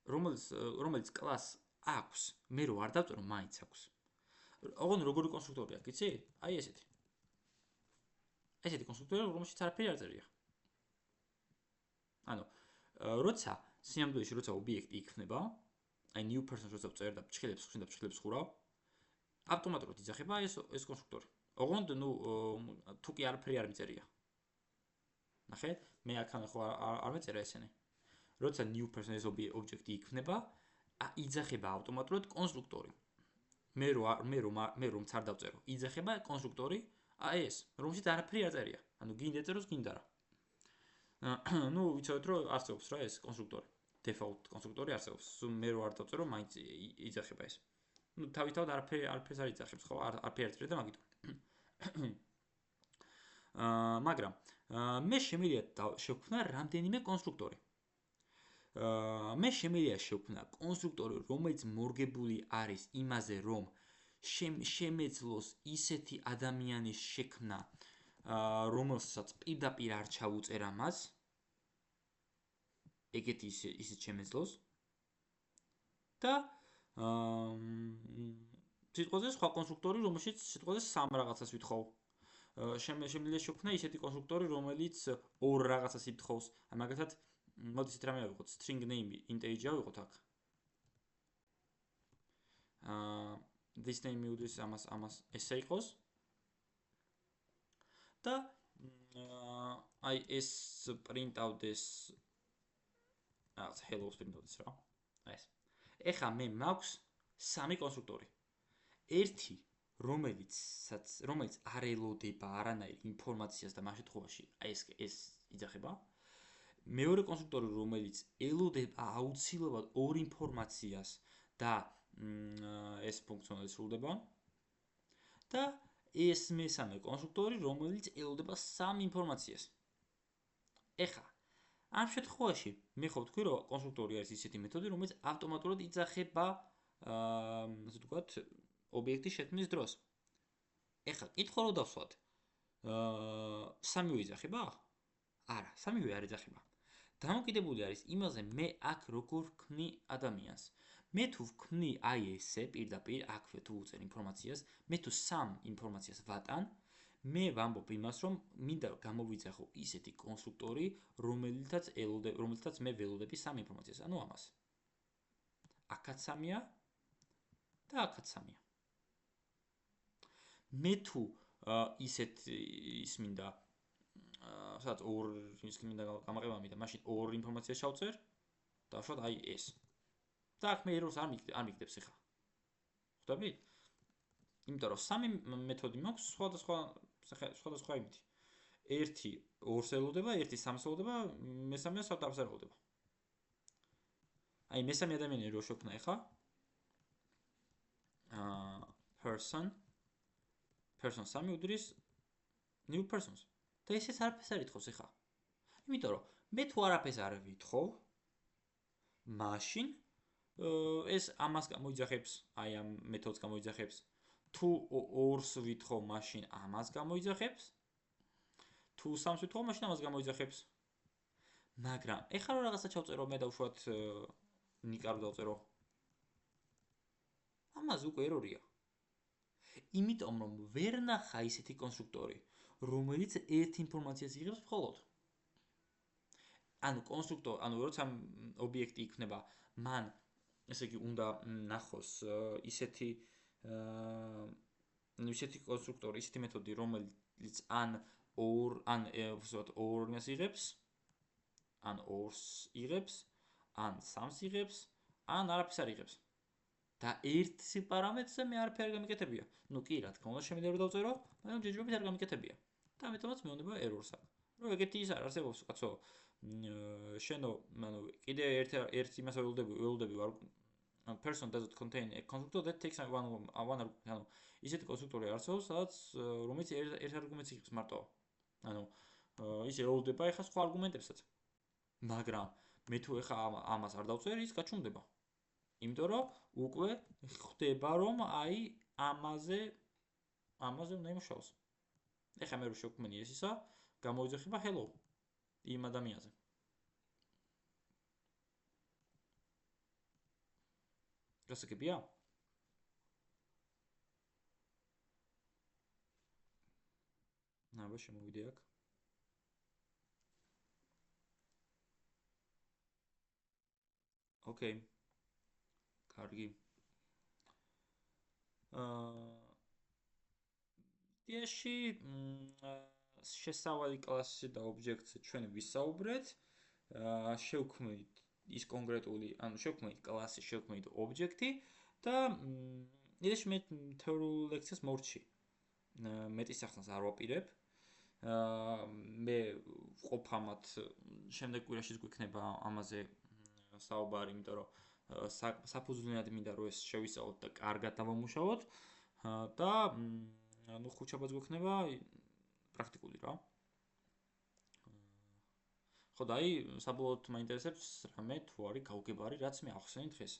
რომელიც კლასს აქვს, მე რო არ დავწერო, მაინც აქვს. ოღონდ როგორი კონსტრუქტორი აქვს, იცი? აი ესეთი. ესეთი კონსტრუქტორი, რომელშიც არაფერი არ წერია. ანუ როცა სინამდვილეში როცა ობიექტი იქმნება, აი new person როცა ვწერ და ფრჩხილებს ხურავ, ავტომატურად იძახება ეს კონსტრუქტორი. ოღონდ თუ კი არაფერი არ მიწერია. ნახეთ, მე აქ ხო არ მეწერა ესენი. როცა new person ეს ობიექტი იქმნება, იძახება ავტომატურად კონსტრუქტორი. მე რომ არ დავწერო, იძახება კონსტრუქტორი, აი ეს, რომელშიც არაფერი არ წერია. ანუ გინდა წეროს, გინდა რა. ვიცოდეთ რომ არსებობს რა ეს კონსტრუქტორი. default კონსტრუქტორი არსებობს. მე რო არ დავწერო, მაინც იძახება ეს. თავისთავად არაფერს არ იძახებს, ხო? არაფერი არ წერია და მაგით. მაგრამ მე შემიძლია შევქმნა რამდენიმე კონსტრუქტორი. მე შემიძლია შევქმნა კონსტრუქტორი, რომელიც მორგებული არის იმაზე, რომ შემეძლოს ისეთი ადამიანის შექმნა, რომელსაც პირდაპირ არ ჩაუწერ ამას. ეგეთი ისიც შემეძლოს. და სიტყვაზე სხვა კონსტრუქტორი, რომელშიც სიტყვაზე სამ რაღაცას ვითხოვ. შემიძლია შევქმნა ისეთი კონსტრუქტორი, რომელიც ორ რაღაცას ითხოვს. აი მაგალითად, მოდი ისეთ რამე ავიღოთ, string name integer ავიღოთ აქ. this name მიუძვის ამას ესე იყოს. და აი ეს print ავდეს hello print ავდეს რა. აი ეს. ეხლა მე მაქვს სამი კონსტრუქტორი. ერთი რომელიც არ ელოდება არანაირ ინფორმაციას და მას შემთხვევაში აი ეს იძახება. მეორე კონსტრუქტორი, რომელიც ელოდება აუცილებლად ორ ინფორმაციას და ეს ფუნქციონალი სრულდება. და ეს მესამე კონსტრუქტორი, რომელიც ელოდება სამ ინფორმაციას. ეხლა ამ შემთხვევაში მე ხო ვთქვი, რომ კონსტრუქტორი არის ისეთი მეთოდი, რომელიც ავტომატურად იძახება ასე ვთქვათ, ობიექტის შექმნის დროს. ეხლა კითხვა რო დავსვათ, სამივე იძახება? არა, სამივე არ იძახება. დამოკიდებული არის იმაზე, მე აქ როგორ ვქმნი ადამიანს. მე თუ ვქმნი აი ესე პირდაპირ აქვე თუ უწერ ინფორმაციას, მე თუ სამ ინფორმაციას ვატან, მე ვამბობ იმას, რომ მინდა გამოვიძახო ისეთი კონსტრუქტორი, რომელთაც მე ველოდები სამ ინფორმაციას, ანუ ამას. აქაც სამია და აქაც სამია. მე თუ ის მინდა სადაც ორ ის მინდა გამაყენება მინდა, მაშინ ორ ინფორმაციას ჩავწერ და ვშოთ აი ეს. და აქ მე ერორს არ მიგდებს ახლა. ხვდებით? იმიტომ რომ სამი მეთოდი მაქვს სხვადასხვა იმითი. ერთი ორს ელოდება, ერთი სამს ელოდება, მესამე სამს ელოდება. აი მესამე ადამიანი რო შევქმნა ახლა person სამი უდრის new persons. და ესეც არაფერს არ ითხოვს ახლა. იმიტომ რომ მე თუ არაფერს არ ვითხოვ, მაშინ ეს ამას გამოიძახებს, აი ამ მეთოდს გამოიძახებს. თუ ორს ვითხოვ, მაშინ ამას გამოიძახებს. თუ სამს ვითხოვ, მაშინ ამას გამოიძახებს. მაგრამ ეხლა რო რაღაცა ჩავწერო მე და უშუალოდ ნიკა რო დავწერო. ამას უკვე ერორია. იმიტომ რომ ვერ ნახა ისეთი კონსტრუქტორი, რომელიც ერთ ინფორმაციას იღებს მხოლოდ. ანუ როცა ობიექტი იქნება, მან ესე იგი უნდა ნახოს ისეთი კონსტრუქტორი, ისეთი მეთოდი, რომელიც ან ორს იღებს, ან ორს იღებს, ან სამს იღებს, ან არაფერს არ იღებს. და ერთი პარამეტრზე მე არაფერი არ გამიკეთებია. ნუ კი, რა თქმა უნდა, შემიძლია რომ დავწერო, მაგრამ ჯერჯერობით არ გამიკეთებია. და ამიტომაც მეუბნება error-ს აქვს. რომ ეგეთი ის არ არსებობს, კაცო. შენო, ანუ კიდე ერთ იმას ველოდები ვარ person doesn't contain a constructor that takes one ანუ ისეთი კონსტრუქტორი არსებობს, სადაც რომელიც ერთ არგუმენტს იღებს მარტო. ანუ ის ელოდება ეხა სხვა არგუმენტებსაც. მაგრამ მე თუ ეხა ამას არ დავწერ, ის გაჩუმდება. იმიტომ რომ უკვე ხვდება რომ აი ამაზე უნდა იმუშაოს. ეხა მე რო შევქმნი ეს ისა, გამოიძახება hello იმ ადამიანზე. გასაგებია? აბა შემოვიდე აქ. ოკეი. კარგი. დიაში შესავალი კლასზე და ობიექტზე ჩვენ ვისაუბრეთ. შევქმნით ის კონკრეტული, ანუ შევქმნით კლასი, შევქმნით ობიექტი და იდეაში მე თეორიულ ლექციას მორჩი. მეტის ახსნას არ ვაპირებ. მე ვყოფ ამათ შემდეგ კვირაშიც გვექნება ამაზე საუბარი, იმიტომ რომ საფუძვლიანად მინდა რომ ეს შევისწავლოთ და კარგად დავამუშავოთ და ანუ ხუთშაბათს გვექნება პრაქტიკული რა. ხო და აი საბოლოოდ მაინტერესებს რამე თუ არის გაუგებარი, რაც მე ახსენე დღეს.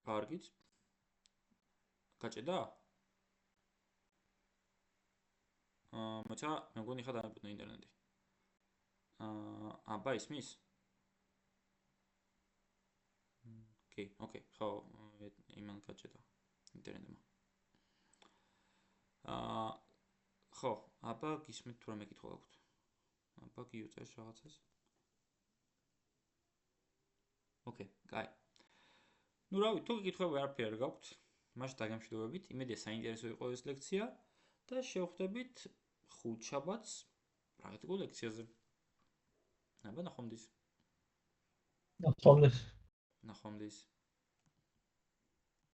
კარგით. გაჭედა? მოცა მე მგონი ხა დამებრუნე ინტერნეტი. აბა ისმის? ოკეი, ხო, იმან გაჭედა ინტერნეტმა. ხო, აბა გისმენთ თუ რამე კითხვა გაქვთ? აბა გიუწერს რაღაცას? ოკეი, კაი. ნუ რავი, თუ კითხვები არაფერი არ გაქვთ, მაშინ დაგემშვიდობებით. იმედია საინტერესო იყო ეს ლექცია და შევხვდებით ხუთშაბათს პრაქტიკულ ლექციაზე. აბა ნახვამდის. ნახვამდის. ნახვამდის.